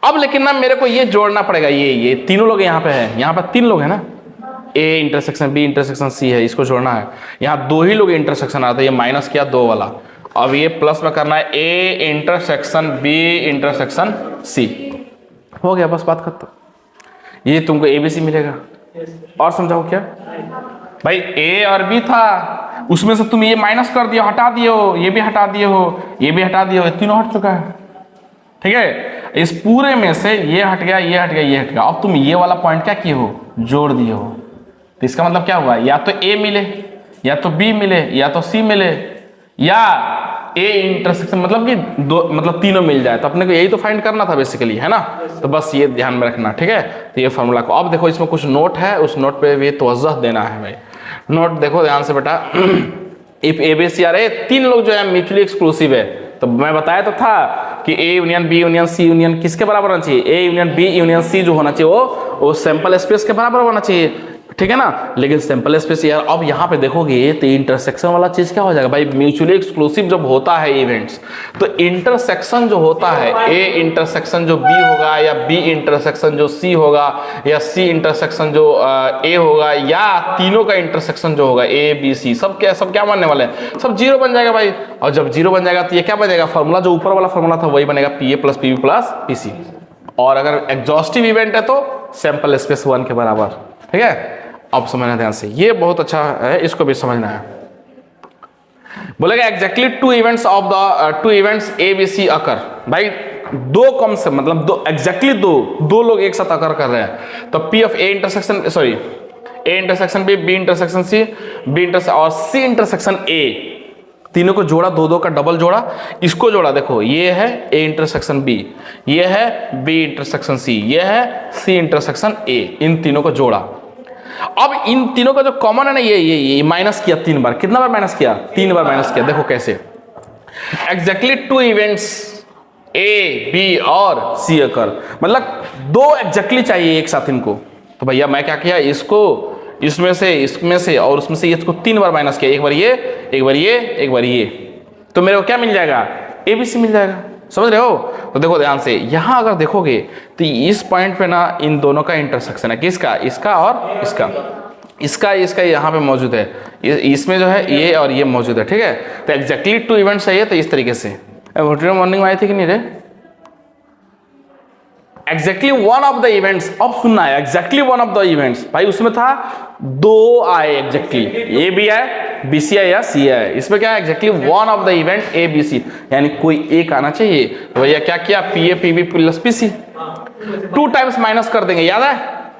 अब लेकिन ना मेरे को ये जोड़ना पड़ेगा, ये तीनों लोग यहाँ पे हैं, यहाँ पे 3 लोग हैं ना, A intersection B intersection C है, इसको जोड़ना है। यहाँ 2 ही लोग इंटरसेक्शन आता है, ये माइनस किया 2 वाला, अब ये प्लस में करना है, A intersection B intersection C, हो गया, बस बात खत्म। ये तुमको एबीसी मिलेगा। और समझाओ क्या भाई, ए और बी था, उसमें से तुम ये माइनस कर दियो, हटा दियो, ये भी हटा दिए हो, ये भी हटा दिए हो, तीनों हट चुका है, ठीक है। इस पूरे में से ये हट गया, ये हट गया, ये हट गया। अब तुम ये वाला पॉइंट क्या किए हो, जोड़ दिए हो। तो इसका मतलब क्या हुआ, या तो ए मिले, या तो बी मिले, या तो सी मिले, या ए इंटरसेक्शन मतलब कि दो, मतलब तीनों मिल जाए। तो अपने को यही तो फाइंड करना था बेसिकली, है ना। तो बस ये ध्यान में रखना, ठीक है। तो ये फॉर्मूला को, अब देखो इसमें कुछ नोट है, उस नोट पे भी तवज्जो देना है भाई। नोट देखो ध्यान से बेटा। If A B C are a, 3 लोग जो है म्यूचुअली एक्सक्लूसिव है। तो मैं बताया तो था कि A union B union C union किसके बराबर होना चाहिए, A union B union C जो होना चाहिए वो सैंपल स्पेस के बराबर होना चाहिए, ठीक है ना। लेकिन सैंपल स्पेस यार, अब यहाँ पे देखोगे तो इंटरसेक्शन वाला चीज क्या हो जाएगा भाई, म्यूचुअली एक्सक्लूसिव जब होता है इवेंट्स, तो इंटरसेक्शन जो होता है, ए इंटरसेक्शन जो बी होगा, या बी इंटरसेक्शन जो सी होगा, या सी इंटरसेक्शन जो ए होगा, या तीनों का इंटरसेक्शन जो होगा ए बी सी, सब क्या बनने वाले हैं, सब 0 बन जाएगा भाई। और जब 0 बन जाएगा तो ये क्या बनेगा, फॉर्मूला जो ऊपर वाला फॉर्मूला था वही बनेगा, P A plus P B plus P C. और अगर एग्जॉस्टिव इवेंट है तो सैंपल स्पेस 1 के बराबर, ठीक है। अब समझना ध्यान से, ये बहुत अच्छा है, इसको भी समझना है। बोलेगा exactly 2 events of the 2 events A B C occur. भाई 2 कम से मतलब 2 एग्जैक्टली 2 लोग एक साथ अकर कर रहे हैं। तो P of A intersection, sorry A intersection B intersection C, B intersection और सी इंटरसेक्शन ए, तीनों को जोड़ा, 2 का डबल जोड़ा, इसको जोड़ा। देखो ये है ए इंटरसेक्शन बी, ये है बी इंटरसेक्शन सी, ये है सी इंटरसेक्शन ए, इन तीनों को जोड़ा। अब इन तीनों का जो कॉमन है ना, ये माइनस किया 3 बार, कितना बार माइनस किया, 3 बार माइनस किया। देखो कैसे, एग्जैक्टली 2 इवेंट्स ए बी और सी अकर, मतलब 2 एग्जैक्टली चाहिए एक साथ इनको। तो भैया मैं क्या किया, इसको इसमें से और उसमें से इसको 3 बार माइनस किया, एक बार ये, एक बार ये, एक बार ये, तो मेरे को क्या मिल जाएगा, ए बी सी मिल जाएगा। समझ रहे हो। तो देखो ध्यान से, यहां अगर देखोगे तो इस पॉइंट पे ना इन दोनों का इंटरसेक्शन है, किसका, इसका और इसका यहां पे मौजूद है, इसमें जो है ये और ये मौजूद है, ठीक है। तो एग्जैक्टली 2 इवेंट्स चाहिए, तो इस तरीके से मॉर्निंग में आई थी कि नहीं रे, एग्जैक्टली 1 ऑफ द इवेंट्स। अब सुनना है, एग्जैक्टली 1 ऑफ द इवेंट्स, भाई उसमें था 2 आए एग्जैक्टली, ए बी है, बी सी है या सी है, इसमें क्या है exactly 1 of the event A B C, यानी कोई एक आना चाहिए। तो भैया क्या किया, P A P B plus P C, 2 times minus कर देंगे, याद है,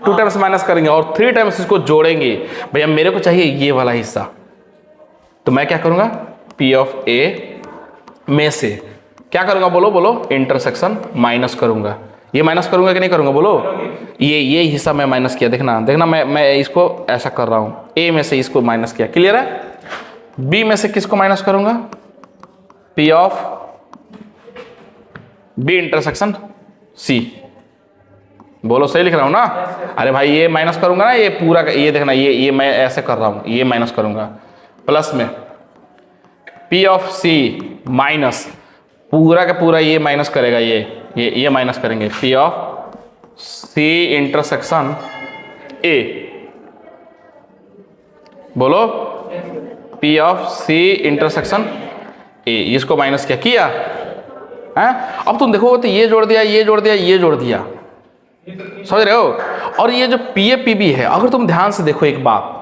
2 टाइम्स माइनस करेंगे और 3 टाइम्स इसको जोड़ेंगे। भैया मेरे को चाहिए ये वाला हिस्सा, तो मैं क्या करूंगा, पी ऑफ ए में से क्या करूंगा, बोलो इंटरसेक्शन माइनस करूंगा। ये माइनस करूंगा कि नहीं करूंगा, बोलो। ये हिस्सा मैं माइनस किया, देखना मैं इसको ऐसा कर रहा हूं, ए में से इसको माइनस किया, क्लियर है। बी में से किसको माइनस करूंगा, P of B intersection C, बोलो सही लिख रहा हूं ना। अरे भाई ये माइनस करूंगा ना, ये पूरा ये देखना, ये मैं ऐसे कर रहा हूं, ये माइनस करूंगा, प्लस में पी ऑफ सी माइनस पूरा का पूरा ये माइनस करेगा, ये माइनस करेंगे, P of C intersection A, बोलो P of C intersection A, इसको माइनस क्या किया है। अब तुम देखो तो ये जोड़ दिया, ये जोड़ दिया, ये जोड़ दिया, समझ रहे हो। और ये जो पी ए पी बी है, अगर तुम ध्यान से देखो एक बात,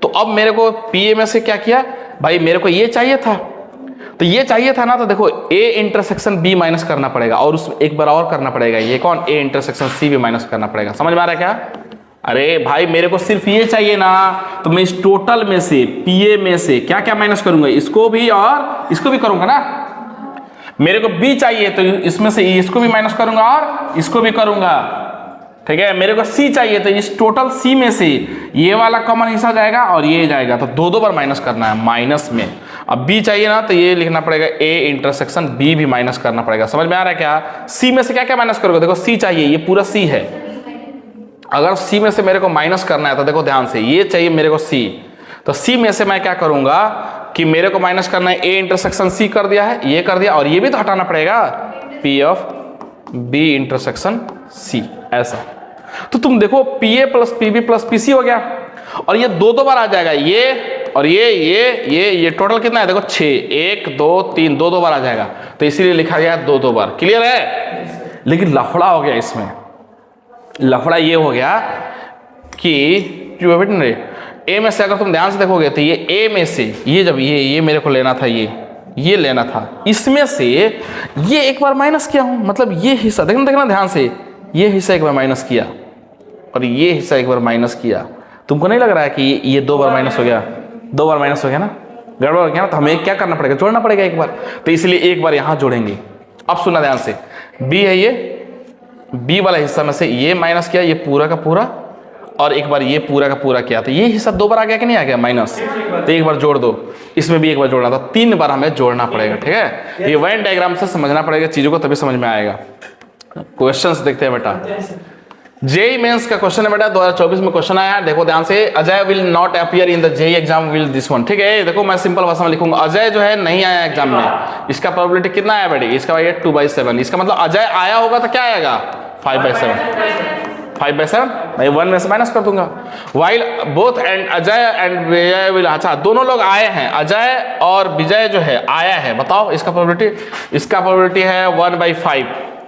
तो अब मेरे को पी ए में से क्या किया भाई, मेरे को ये चाहिए था, तो ये चाहिए था ना, तो देखो ए इंटरसेक्शन बी माइनस करना पड़ेगा, और उसमें एक बार और करना पड़ेगा, ये कौन, ए इंटरसेक्शन सी भी माइनस करना पड़ेगा। समझ में आ रहा है क्या। अरे भाई मेरे को सिर्फ ये चाहिए ना, तो मैं इस टोटल में से पी ए में से क्या क्या माइनस करूंगा, इसको भी और इसको भी करूंगा ना। मेरे को बी चाहिए तो इसमें से इसको भी माइनस करूंगा और इसको भी करूंगा, ठीक है। मेरे को सी चाहिए तो इस टोटल सी में से ये वाला कॉमन हिस्सा जाएगा और ये जाएगा, तो दो दो बार माइनस करना है माइनस में। अब बी चाहिए ना, तो ये लिखना पड़ेगा ए इंटरसेक्शन बी भी माइनस करना पड़ेगा। समझ में आ रहा है क्या। सी में से क्या क्या माइनस करोगे, देखो सी चाहिए, ये पूरा सी है, अगर सी में से मेरे को माइनस करना है तो देखो ध्यान से, ये चाहिए मेरे को सी, तो सी में से मैं क्या करूंगा कि मेरे को माइनस करना है, ए इंटरसेक्शन सी कर दिया है, ये कर दिया, और ये भी तो हटाना पड़ेगा, P of B intersection C, ऐसा। तो तुम देखो P A plus P B plus P C हो गया, और ये दो दो बार आ जाएगा, ये और ये टोटल कितना है देखो 6, 1 2 3, दो दो बार आ जाएगा, तो इसीलिए लिखा गया दो दो बार। क्लियर है। लेकिन लफड़ा हो गया इसमें, लफड़ा ये हो गया कि जो ए में से अगर तुम ध्यान से देखोगे तो ये ए में से ये जब ये मेरे को लेना था, ये लेना था, इसमें से ये एक बार माइनस किया हूं, मतलब ये हिस्सा देखना ध्यान से, ये हिस्सा एक बार माइनस किया और ये हिस्सा एक बार माइनस किया। तुमको नहीं लग रहा है कि ये दो बार माइनस हो गया, दो बार माइनस हो गया ना, गड़बड़ हो गया ना, तो हमें क्या करना पड़ेगा, जोड़ना पड़ेगा एक बार, तो इसलिए एक बार यहां जोड़ेंगे। अब सुनना ध्यान से, बी है, ये बी वाला हिस्सा में से ये माइनस किया, ये पूरा का पूरा, और एक बार ये पूरा का पूरा किया, तो ये हिस्सा दो बार आ गया कि नहीं आ गया माइनस, तो एक बार जोड़ दो, इसमें भी एक बार जोड़ना था, 3 बार हमें जोड़ना पड़ेगा, ठीक है। ये वेन डायग्राम से समझना पड़ेगा चीजों को, तभी समझ में आएगा। क्वेश्चंस देखते हैं बेटा, जेई मेंस का क्वेश्चन है बेटा, 2024 में क्वेश्चन आया है, देखो ध्यान से, Ajay will not appear in the JEE exam will this one, ठीक है। देखो मैं सिंपल भाषा में लिखूंगा, अजय जो है नहीं आया एग्जाम में, इसका प्रोबेबिलिटी कितना आया बेटी, इसका भाई 2/7, इसका मतलब अजय आया होगा तो क्या आएगा 5/7, 5/7 मैं 1 में से माइनस कर दूंगा। While both and Ajay and Vijay will, अच्छा दोनों लोग आए हैं, अजय और विजय जो है आया है, बताओ इसका प्रोबेबिलिटी, इसका प्रोबेबिलिटी है 1/5,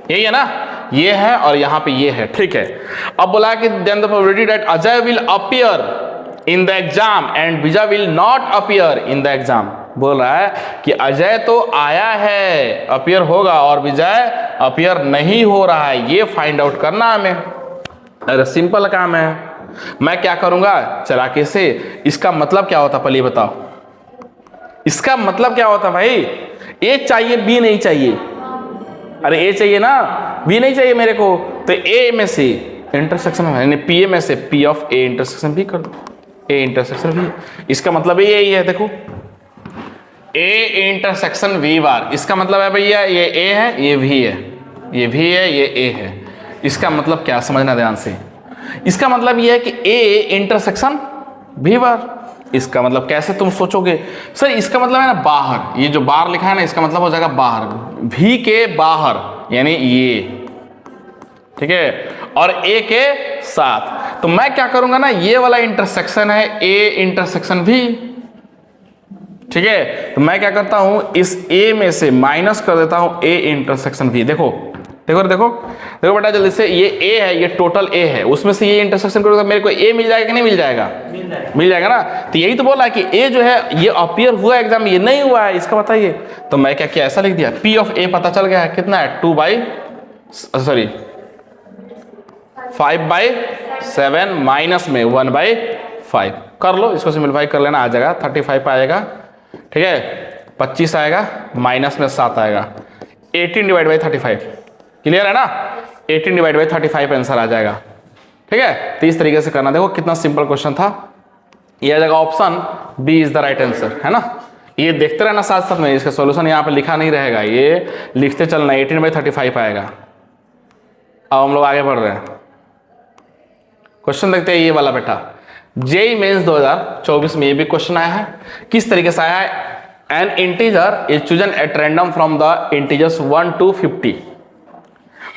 यही है ना, ये है और यहाँ पे ये है, ठीक है। अब बोला कि then the probability that Ajay will appear in the exam and Vijay will not appear in the exam, बोल रहा है कि अजय तो आया है, अपीयर होगा, और विजय अपीयर नहीं हो रहा है, ये फाइंड आउट करना हमें। अरे सिंपल काम है, मैं क्या करूंगा चलाके से, इसका मतलब क्या होता पहले बताओ, इसका मतलब क्या होता भाई, ए चाहिए बी नहीं चाहिए, अरे ए चाहिए ना, बी नहीं चाहिए मेरे को, तो ए में से इंटरसेक्शन यानी पी ए में से P of A intersection B कर दो, ए इंटरसेक्शन बी, इसका मतलब यही है, देखो ए इंटरसेक्शन वी बार, इसका मतलब है भैया ये ए है, ये भी है, ये भी है, ये ए है, इसका मतलब क्या समझना ध्यान से, इसका मतलब ये है कि ए इंटरसेक्शन बी बार, इसका मतलब कैसे तुम सोचोगे सर, इसका मतलब है ना बाहर, ये जो बाहर लिखा है ना, इसका मतलब हो जाएगा बाहर, भी के बाहर यानी ये, ठीक है, और ए के साथ। तो मैं क्या करूंगा ना, ये वाला इंटरसेक्शन है ए इंटरसेक्शन भी, ठीक है, तो मैं क्या करता हूं, इस ए में से माइनस कर देता हूं ए इंटरसेक्शन भी। देखो देखो देखो देखो बेटा जल्दी से, ये ए है, ये टोटल ए है, उसमें से ये इंटरसेक्शन करोगे तो मेरे को ए मिल जाएगा कि नहीं मिल जाएगा, मिल जाएगा ना। तो यही तो बोला है कि ए जो है ये अपीयर हुआ एग्जाम में, ये नहीं हुआ है, इसका बताइए। तो मैं क्या किया, ऐसा लिख दिया, पी ऑफ ए पता चल गया है कितना है, 5/7 माइनस में 1/5 कर लो, इसको सिंपलीफाई कर लेना, आ जाएगा 35 आएगा, ठीक है, 25 आएगा, माइनस में 7 आएगा, 18/35, क्लियर है ना, 18/35 आंसर आ जाएगा, ठीक है। तो इस तरीके से करना, देखो कितना सिंपल क्वेश्चन था, ये आ जाएगा option B is the right answer, है ना। ये देखते रहना साथ साथ में, इसका सॉल्यूशन यहाँ पे लिखा नहीं रहेगा, ये लिखते चलना, 18/35 आएगा। अब हम लोग आगे बढ़ रहे हैं, क्वेश्चन देखते हैं ये वाला बेटा, जेई मेंस 2024 में ये भी क्वेश्चन आया है, किस तरीके से आया है, N integer is chosen at random from the integers 1 to 50,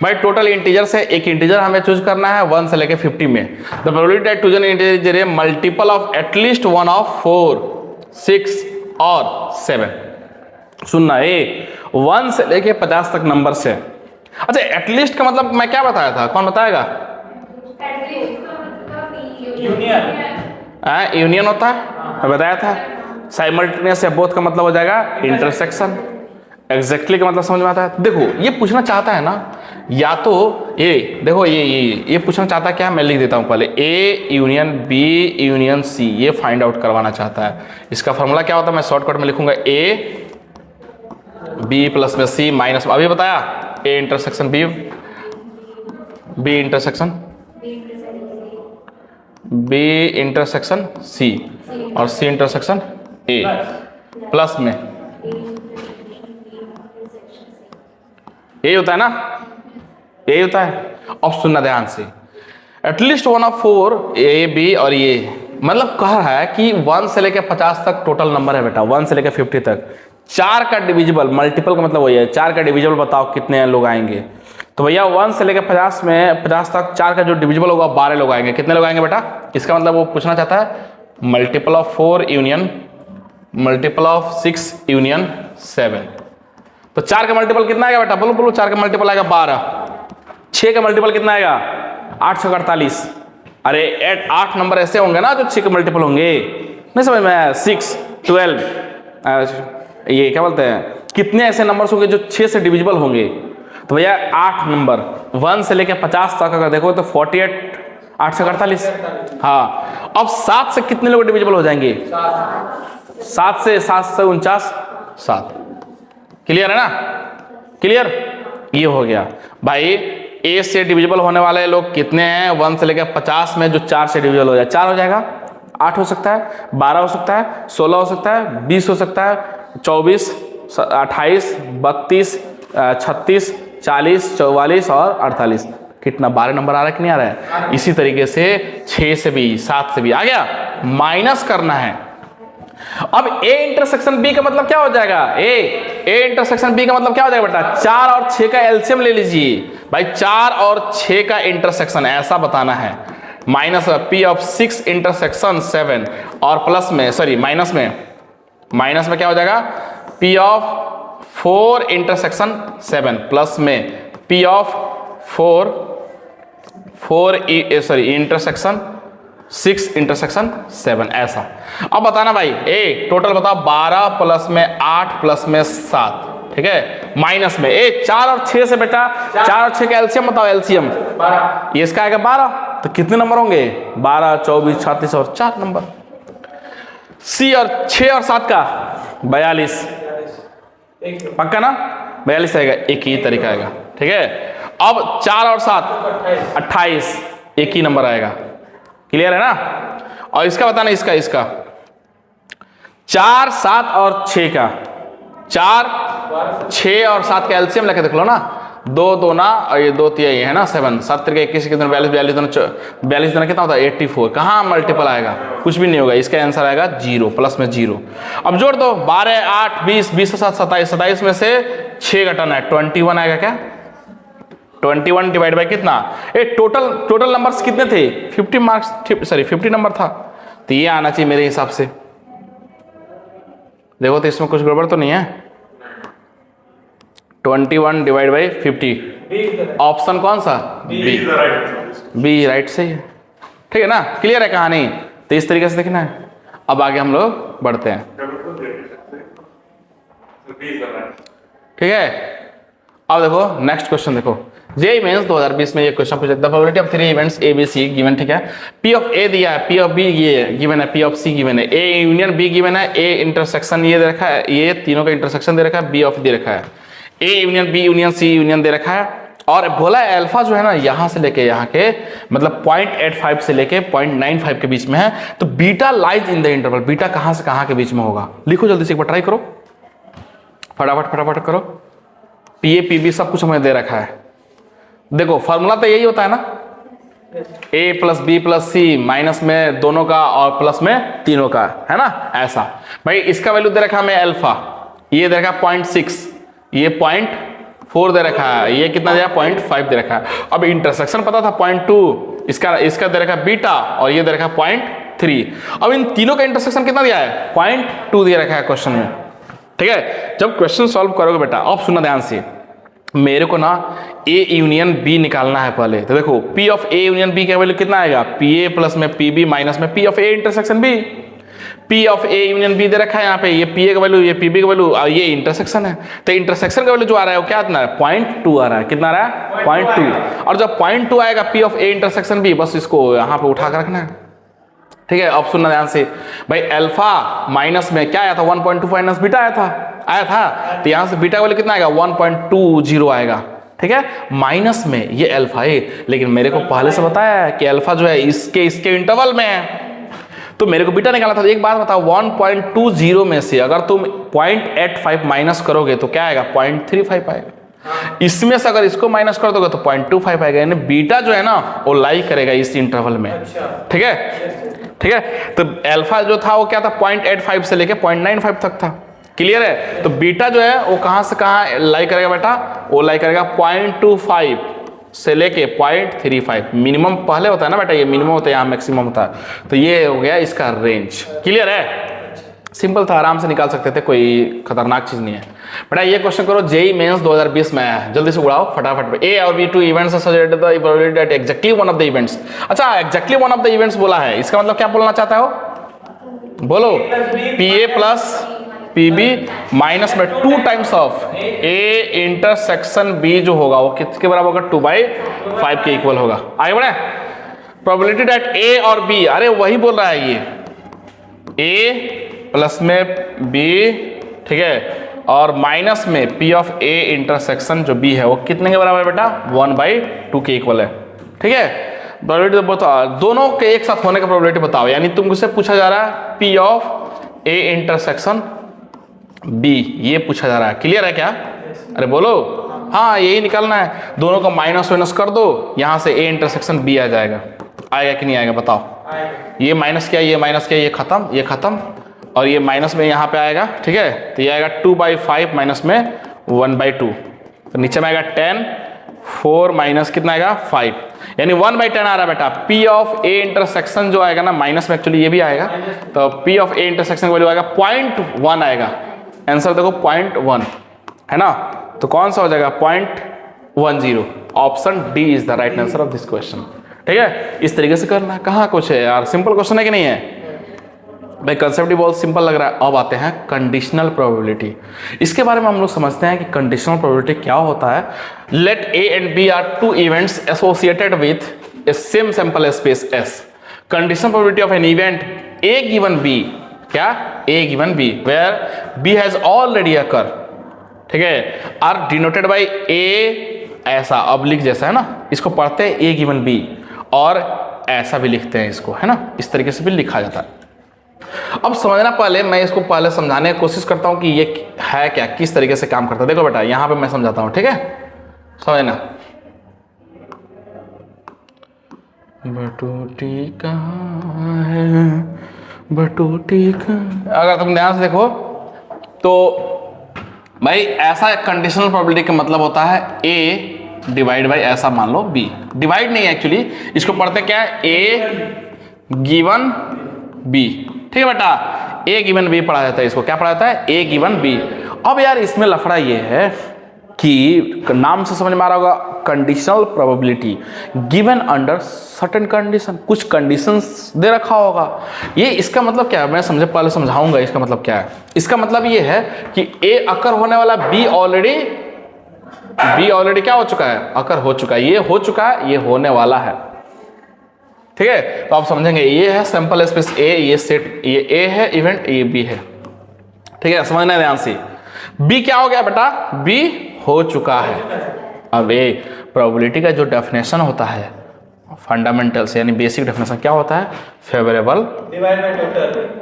भाई टोटल इंटीजर से एक इंटीजर हमें चूज करना है 1 से लेके 50 में, the probability that chosen integer is multiple of at least 1 of 4 6 और 7। सुनना, ए 1 से लेके 50 तक नंबर से। अच्छा, एटलीस्ट का मतलब मैं क्या बताया था, कौन बताएगा? यूनियन होता है, मैं बताया था। साइमल्टेनियस या बोथ का मतलब हो जाएगा इंटरसेक्शन। एग्जैक्टली का मतलब समझ में आता है? देखो ये पूछना चाहता है ना, या तो ये देखो ये पूछना चाहता है क्या, मैं लिख देता हूं पहले, A union B union C, ये फाइंड आउट करवाना चाहता है। इसका फॉर्मूला क्या होता है, मैं शॉर्टकट में लिखूंगा, ए बी प्लस में सी माइनस, अभी बताया, A intersection B, B intersection B intersection C, और सी इंटरसेक्शन ए, प्लस में यही होता है ना, यही होता है। अब सुनना ध्यान से, एटलीस्ट 1 ऑफ 4 ए बी, और ये मतलब कह रहा है कि 1 से लेकर 50 तक टोटल नंबर है बेटा, 1 से लेकर 50 तक। 4 का डिविजिबल, मल्टीपल का मतलब वही है, 4 का डिविजिबल बताओ कितने लोग आएंगे। तो भैया 1 से लेकर 50 में 50 तक 4 का जो डिविजिबल होगा 12 लोग आएंगे। कितने लोग आएंगे बेटा? इसका मतलब वो पूछना चाहता है multiple of 4 union multiple of 6 union 7। तो 4 का मल्टीपल कितना आएगा बेटा? बोलो बोलो, 4 का मल्टीपल आएगा 12। 6 का मल्टीपल कितना आएगा? 8 6 48। अरे 8 नंबर ऐसे होंगे ना जो 6 के मल्टीपल होंगे, नहीं समझ में आया? 6 12, ये क्या बोलते हैं, कितने ऐसे नंबर्स होंगे जो 6 से डिविजिबल होंगे? तो भैया 8 नंबर 1 से लेकर 50 तक अगर देखो तो 48, 8 से 48। हाँ, अब 7 से कितने लोग डिविजिबल हो जाएंगे? 7 से 49, 7। क्लियर है ना? क्लियर, ये हो गया भाई। ए से डिविजिबल होने वाले लोग कितने हैं 1 से लेकर 50 में, जो 4 से डिविजिबल हो जाए? 4 हो जाएगा, 8 हो सकता है, 12 हो सकता है, 16 हो सकता है, 20 हो सकता है, 24, 28, 32, 36, 40, 44 और 48। कितना 12 नंबर आ रहा है कि नहीं आ रहा है? इसी तरीके से 6 से भी, 7 से भी आ गया, माइनस करना है। अब ए इंटरसेक्शन बी का मतलब क्या हो जाएगा? ए इंटरसेक्शन बी का मतलब क्या हो जाएगा बेटा? 4 और 6 का एलसीएम ले लीजिए भाई, 4 और 6 का इंटरसेक्शन ऐसा बताना है। माइनस पी ऑफ 6 इंटरसेक्शन 7, और प्लस में, सॉरी माइनस में क्या हो जाएगा? पी ऑफ 4 इंटरसेक्शन 7 प्लस में पी ऑफ 4 इंटरसेक्शन 6 इंटरसेक्शन 7, ऐसा। अब बताना भाई, ए टोटल बताओ, 12 प्लस में 8 प्लस में 7, ठीक है, माइनस में ए 4 और 6 से बेटा, 4 और 6 का एलसीएम बताओ, एलसीएम 12, ये इसका आएगा 12। तो कितने नंबर होंगे? 12, 24, 36 और 4 नंबर। सी और 6 और 7 का 42, पक्का ना? 42 आएगा, एक ही तरीका आएगा, ठीक है। अब 4 और 7 28, एक ही नंबर आएगा। क्लियर है ना? और इसका बताना, इसका 4, 7 और 6 का, 4, 6 और 7 का एलसीएम लेके देख लो ना, 2 2 ना, और ये 2 3 ये है ना 7, 7 3 21 कितने, 42 दूना कितना होता है? 84। कहाँ मल्टीपल आएगा? कुछ भी नहीं होगा, इसका आंसर आएगा 0, प्लस में 0। अब जोड़ दो, 12, 8, 20, 20 के साथ 27, 27 में से 6 घटाना है, 21 आएगा क्या? 21 डिवाइड बाय कितना? ए टोटल नंबर्स कितने थे? 50 नंबर था, तो ये आना चाहिए मेरे हिसाब से। देखो तो इसमें कुछ गड़बड़ तो नहीं है? 21 डिवाइड बाई 50, ऑप्शन कौन सा? बी राइट सही है, ठीक है ना? क्लियर है कहानी? तो इस तरीके से देखना है। अब आगे हम लोग बढ़ते हैं, ठीक है। अब देखो नेक्स्ट क्वेश्चन, देखो जेईई मेंस 2020 में ये क्वेश्चन पूछा, the probability of 3 events A B C given, ठीक है। पी ऑफ ए दिया है, पी ऑफ बी ये गिवन है, पी ऑफ सी गिवन है, ए यूनियन बी गिवन है, ए इंटरसेक्शन ये दे रखा है, ये तीनों का इंटरसेक्शन दे रखा है, बी ऑफ दे रखा है, A union B union C union दे रखा है, और बोला है अल्फा जो है ना यहां से लेके यहाँ के मतलब 0.85 से लेके 0.95 के बीच में है, तो beta lies in the interval. Beta कहां से कहां के बीच में होगा? लिखो जल्दी से, एक बार ट्राई करो, फटाफट करो। पी ए पी बी सब कुछ हमें दे रखा है। देखो फॉर्मूला तो यही होता है ना, ए प्लस बी प्लस सी, माइनस में दोनों का और प्लस में तीनों का, है ना? ऐसा भाई। इसका वैल्यू दे रखा हमें अल्फा, ये दे रखा 0.6, ये 0.4 दे रखा है, ये कितना दिया? 0.5 दे रखा है। अब इंटरसेक्शन पता था 0.2, इसका दे रखा बीटा, और ये दे रखा 0.3 0.3। अब इन तीनों का इंटरसेक्शन कितना दिया है? 0.2 दिया रखा है क्वेश्चन में, ठीक है। जब क्वेश्चन सॉल्व करोगे बेटा, अब सुनना ध्यान से, मेरे को ना ए यूनियन बी निकालना है पहले। तो देखो P of A union B का वैल्यू कितना आएगा? पी ए प्लस में पी बी माइनस में P of A intersection B. P of A union B दे रखा है यहाँ पे, ये पी ए का वैल्यू, ये पी बी का वैल्यू, और ये इंटरसेक्शन है। तो इंटरसेक्शन का वैल्यू जो आ रहा है वो क्या इतना है? 0.2 आ रहा है। कितना आ रहा है? 0.2। और जब 0.2 आएगा P of A intersection B, बस इसको यहाँ पे उठा कर रखना है, ठीक है। अब सुनना ध्यान से भाई, अल्फा माइनस में क्या आया था? 1.2 माइनस बीटा आया था। तो यहाँ से बीटा का वैल्यू कितना आएगा? 1.20 आएगा, ठीक है। माइनस में ये अल्फा है, लेकिन मेरे को पहले से बताया है कि अल्फा जो है इसके इंटरवल में है, तो मेरे को बीटा निकाला था। एक बात बताओ, 1.20 में से अगर तुम 0.85 माइनस करोगे तो क्या आएगा? 0.35 आएगा। इसमें से अगर इसको माइनस कर दोगे तो 0.25 आएगा, यानी बीटा जो है ना वो लाई करेगा इस इंटरवल में, ठीक है, ठीक है। तो अल्फा जो था वो क्या था? 0.85 से लेके 0.95 तक था। क्लियर है? तो बीटा जो है वो कहां से कहां लाई करेगा बेटा? वो लाई करेगा 0.25 से लेके 0.35। मिनिमम पहले होता है ना बेटा, ये मिनिमम होता है, यहाँ मैक्सिमम होता है। तो ये हो गया इसका रेंज। क्लियर है? सिंपल था, आराम से निकाल सकते थे, कोई खतरनाक चीज नहीं है बेटा। ये क्वेश्चन करो, जेई मेंस 2020 में आया है, जल्दी से उड़ाओ फटाफट। ए और B two events suggested the probability that exactly one of the events. अच्छा, exactly one of the events बोला है, इसका मतलब क्या बोलना चाहता है वो? बोलो। P A plus P B minus में 2 times of A intersection B जो होगा वो किसके बराबर होगा? 2/5 के इक्वल होगा। आगे बढ़े। प्रोबेबिलिटी दैट ए और बी, अरे वही बोल रहा है ये, ए प्लस में बी, ठीक है, और माइनस में पी ऑफ ए इंटरसेक्शन जो बी है वो कितने के बराबर है बेटा? 1/2 के इक्वल है, ठीक है। प्रोबेबिलिटी बताओ, दोनों के एक साथ होने का प्रोबेबिलिटी बताओ। यानी तुमसे पूछा जा रहा है P of A intersection B, ये पूछा जा रहा है। क्लियर है क्या? अरे बोलो। हाँ, यही निकालना है। दोनों का माइनस वाइनस कर दो, यहां से ए इंटरसेक्शन बी आ जाएगा। आएगा कि नहीं आएगा बताओ? ये माइनस क्या, ये माइनस क्या, ये खत्म, और ये माइनस में यहाँ पे आएगा, ठीक है। तो ये आएगा 2/5 माइनस में 1/2, तो नीचे में आएगा 10, 4 माइनस कितना आएगा? 5, यानी 1/10 आ रहा है बेटा। पी ऑफ ए इंटरसेक्शन जो आएगा ना, माइनस में एक्चुअली ये भी आएगा, तो पी ऑफ ए इंटरसेक्शन का वैल्यू आएगा 0.1 आएगा। आंसर देखो 0.1 है ना, तो कौन सा हो जाएगा? 0.10। Option D is the right answer of this question, ठीक है। इस तरीके से करना है। कहाँ कुछ है यार, सिंपल क्वेश्चन है कि नहीं है भाई? कंसेप्ट भी बहुत सिंपल लग रहा है। अब आते हैं कंडीशनल प्रोबेबिलिटी। इसके बारे में हम लोग समझते हैं कि कंडीशनल प्रोबेबिलिटी क्या होता है। Let A and B are 2 events associated with a same sample space S. Conditional probability of an event A given B, क्या? A given B where B has already occur, ठीक है, are denoted by ए, ऐसा oblique जैसा है ना, इसको पढ़ते हैं ए गिवन बी, और ऐसा भी लिखते हैं इसको, है ना, इस तरीके से भी लिखा जाता है। अब समझना, पहले मैं इसको पहले समझाने की कोशिश करता हूं कि ये है क्या, किस तरीके से काम करता है। देखो बेटा, यहां पे मैं समझाता हूं, ठीक है, समझना। बटोटी कहाँ है, बटोटी कहाँ, अगर तुम ध्यान से देखो तो भाई ऐसा कंडीशनल प्रोबेबिलिटी का मतलब होता है ए डिवाइड बाई ऐसा मान लो बी। डिवाइड नहीं है एक्चुअली, इसको पढ़ते क्या है? ए गिवन बी, ठीक है बेटा, ए गिवन बी पढ़ा जाता है। इसको क्या पढ़ा जाता है? ए गिवन बी। अब यार इसमें लफड़ा ये है कि नाम से समझ में आ रहा होगा, conditional probability given under certain condition, कुछ कंडीशंस दे रखा होगा। ये इसका मतलब क्या है, मैं समझे पहले समझाऊंगा इसका मतलब क्या है। इसका मतलब ये है कि ए अकर होने वाला बी ऑलरेडी क्या हो चुका है? अकर हो चुका है, ये हो चुका है, ये होने वाला है, ठीक है। तो आप समझेंगे ये है सैंपल स्पेस ए, ये सेट, ये ए है इवेंट, ये बी है, ठीक है, समझना ध्यान से। बी क्या हो गया बेटा? बी हो चुका है। अब ए प्रोबेबिलिटी का जो डेफिनेशन होता है फंडामेंटल से, यानी बेसिक डेफिनेशन क्या होता है? फेवरेबल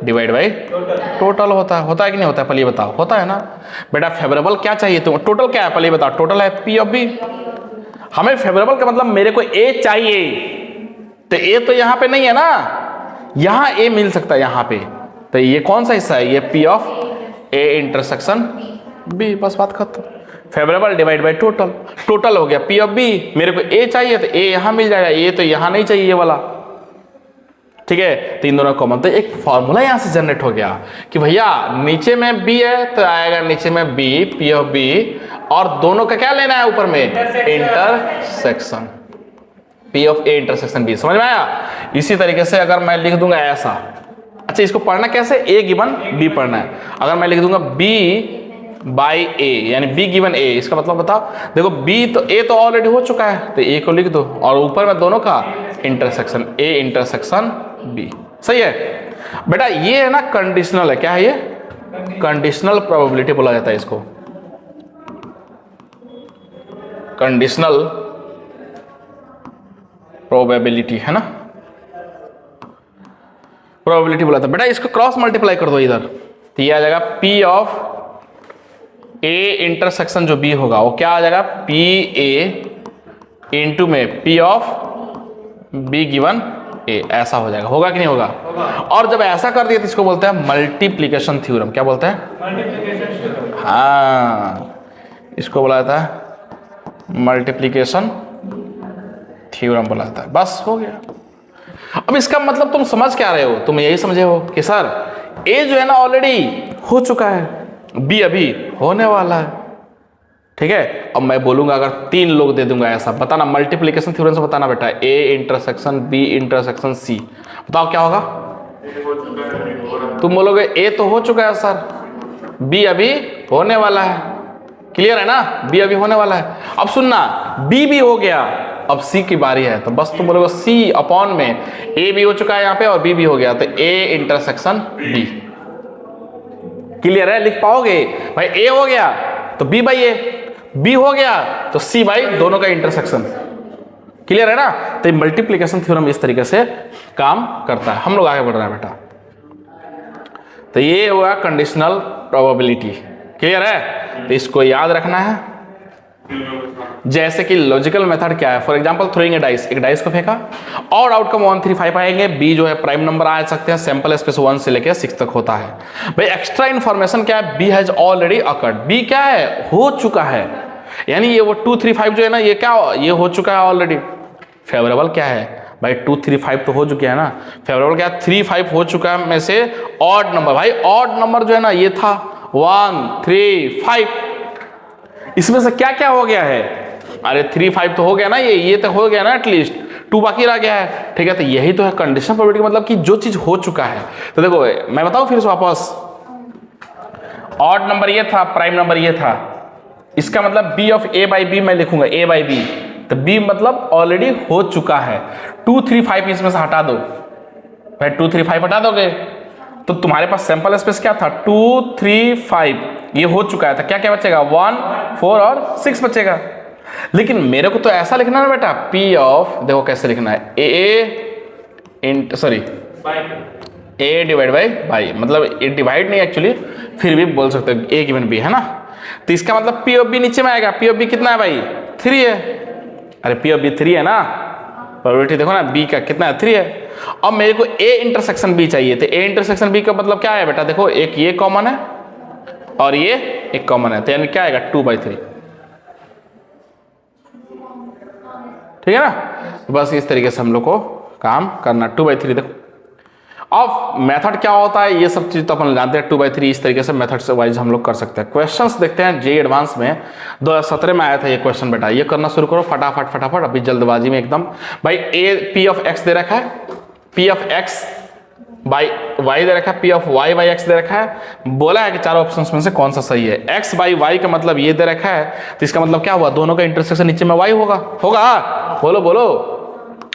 डिवाइड बाई टोटल होता है कि नहीं होता है? पहले बताओ, होता है ना बेटा। फेवरेबल क्या चाहिए तुम? टोटल क्या है पहले बताओ? टोटल है पी ऑफ बी। हमें फेवरेबल का मतलब मेरे को ए चाहिए, तो ए तो यहां पे नहीं है ना, यहां ए मिल सकता है यहां पे, तो ये कौन सा हिस्सा है? ये P of A intersection B, बस बात खत्म। Favourable divide by total, total हो गया पी ऑफ बी। मेरे को ए चाहिए तो ए यहां मिल जाएगा, ए तो यहां नहीं चाहिए ये वाला, ठीक है, तो इन दोनों कॉमन, तो एक फॉर्मूला यहां से जनरेट हो गया कि भैया नीचे में बी है तो आएगा नीचे में बी, पी ऑफ बी, और दोनों का क्या लेना है ऊपर में, intersection, P of A intersection B. समझ में आया? इसी तरीके से अगर मैं लिख दूंगा ऐसा, अच्छा इसको पढ़ना कैसे, ए गिवन बी पढ़ना है। अगर मैं लिख दूंगा बी बाई ए, यानी बी गिवन ए, इसका मतलब बताओ, देखो बी तो ए तो ऑलरेडी हो चुका है तो ए को लिख दो, और ऊपर में दोनों का इंटरसेक्शन, ए इंटरसेक्शन बी। सही है बेटा, ये है ना कंडीशनल है, क्या है ये, कंडीशनल प्रोबेबिलिटी बोला जाता है इसको, कंडीशनल प्रोबेबिलिटी है ना, प्रोबेबिलिटी बोला था बेटा। इसको क्रॉस मल्टीप्लाई कर दो इधर, तो ये आ जाएगा पी ऑफ ए इंटरसेक्शन जो बी होगा वो क्या आ जाएगा, पी ए इंटू में पी ऑफ बी गिवन ए, ऐसा हो जाएगा। होगा कि नहीं होगा? और जब ऐसा कर दिया तो इसको बोलते हैं मल्टीप्लीकेशन थ्योरम। क्या बोलते हैं? मल्टीप्लीकेशन। हाँ, इसको बोला जाता है मल्टीप्लीकेशन थ्योरम बोला जाता है। बस हो गया। अब इसका मतलब तुम समझ क्या रहे हो, तुम यही समझे हो कि सर ए जो है ना ऑलरेडी हो चुका है, बी अभी होने वाला है। ठीक है, अब मैं बोलूंगा अगर 3 लोग दे दूंगा ऐसा, बताना मल्टीप्लिकेशन थ्योरम से बताना बेटा, A intersection B intersection C, बताओ क्या होगा? तुम बोलोगे ए तो हो चुका है सर, बी अभी होने वाला है। क्लियर है ना, बी अभी होने वाला है। अब सुनना, बी भी हो गया, अब सी की बारी है, तो बस तुम बोलोगे सी अपॉन में ए भी हो चुका है यहाँ पे और बी भी हो गया, तो ए इंटरसेक्शन बी। क्लियर है? लिख पाओगे भाई, ए हो गया तो बी बाई ए, बी हो गया तो सी बाई दोनों का इंटरसेक्शन। क्लियर है ना? तो मल्टीप्लिकेशन थ्योरम इस तरीके से काम करता है। हम लोग आगे बढ़ रहे हैं बेटा, तो ये होगा कंडीशनल प्रोबेबिलिटी। क्लियर है? तो इसको याद रखना है। जैसे कि लॉजिकल मेथड क्या है, for example throwing A dice, एक डाइस को फेंका और आउटकम 1 3 5 आएंगे, बी जो है प्राइम नंबर आ सकते हैं, सैंपल स्पेस 1 से लेकर 6 तक होता है। भाई एक्स्ट्रा इन्फॉर्मेशन क्या है, B has already occurred, B क्या है, हो चुका है, यानी ये वो 2 3 5 जो है ना, ये क्या, ये हो चुका है ऑलरेडी। फेवरेबल क्या है भाई, 2 3 5 तो हो चुके हैं ना, फेवरेबल क्या है, 3 5 हो चुका है में से ऑड नंबर, भाई ऑड नंबर जो है ना ये था 1 3 5, इसमें से क्या क्या हो गया है, अरे 3 5 तो हो गया ना, ये तो हो गया ना, एटलीस्ट 2 बाकी रह गया है। ठीक है, तो यही तो है कंडीशनल प्रोबेबिलिटी, मतलब कि जो चीज हो चुका है। तो देखो मैं बताऊं फिर से वापस, ऑड नंबर ये था, प्राइम नंबर ये था, इसका मतलब B of A by B मैं लिखूंगा ए बाई बी, तो बी मतलब ऑलरेडी हो चुका है। 2 3 5 इसमें से हटा दो भाई, 2 3 5 हटा दोगे तो तुम्हारे पास सैंपल स्पेस क्या था, 2 3 5, ये हो चुका है, तो क्या क्या बचेगा, 1 4 और 6 बचेगा। लेकिन मेरे को तो ऐसा लिखना है बेटा, पी ऑफ, देखो कैसे लिखना है, ए डिवाइड बाई, मतलब ए डिवाइड नहीं एक्चुअली, फिर भी बोल सकते हो ए गिवन बी है ना, तो इसका मतलब पी ऑफ बी नीचे में आएगा। पी ऑफ बी कितना है भाई, 3 है, अरे पी ऑफ बी 3 है ना, प्रोबेबिलिटी देखो ना बी का कितना है, 3 है। अब मेरे को ए इंटरसेक्शन बी चाहिए, तो ए इंटरसेक्शन बी का मतलब क्या है बेटा, देखो एक ये कॉमन है और ये एक कॉमन है, तो यानी क्या आएगा 2/3। ठीक है ना, तो बस इस तरीके से हम लोग को काम करना, 2/3। देखो अब मेथड क्या होता है, ये सब चीज तो अपन जानते हैं, 2/3 इस तरीके से मेथड से वाइज हम लोग कर सकते हैं। क्वेश्चंस देखते हैं, जे एडवांस में 2017 में आया था ये क्वेश्चन बेटा, ये करना शुरू करो फटाफट फटाफट, अभी जल्दबाजी में एकदम। भाई ए पी ऑफ एक्स दे रखा है, P of X by Y दे रखा है, P of Y by X दे रखा है, बोला है कि चारों ऑप्शंस में से कौन सा सही है। एक्स बाई वाई का मतलब ये दे रखा है, तो इसका मतलब क्या हुआ, दोनों का इंटरसेक्शन नीचे में वाई होगा, बोलो बोलो।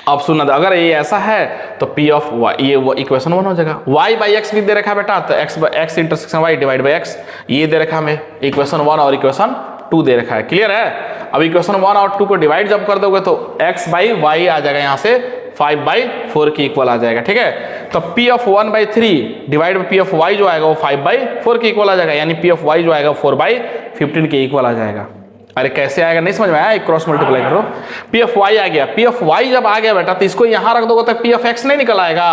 अब सुनना, अगर ये ऐसा है तो पी ऑफ वाई, ये वो इक्वेशन 1 हो जाएगा। वाई बाई एक्स भी दे रखा है बेटा, तो X intersection Y divide by X, ये दे रखा हमें इक्वेशन 1 और इक्वेशन 2 दे रखा है। क्लियर है? अब इक्वेशन 1 और 2 को डिवाइड जब कर दोगे तो एक्स बाई वाई आ जाएगा, यहाँ से 5/4 के इक्वल आ जाएगा। ठीक है, तो P of 1/3 divide by P of Y जो आएगा वो 5/4 के इक्वल आ जाएगा, यानी पी ऑफ वाई जो आएगा 4/15 के इक्वल आ जाएगा। अरे कैसे आएगा, नहीं समझ में आया, एक क्रॉस मल्टीप्लाई करो, पी ऑफ वाई आ गया, पी ऑफ वाई जब आ गया बेटा तो इसको यहां रख दोगे तो पी ऑफ एक्स नहीं निकल आएगा।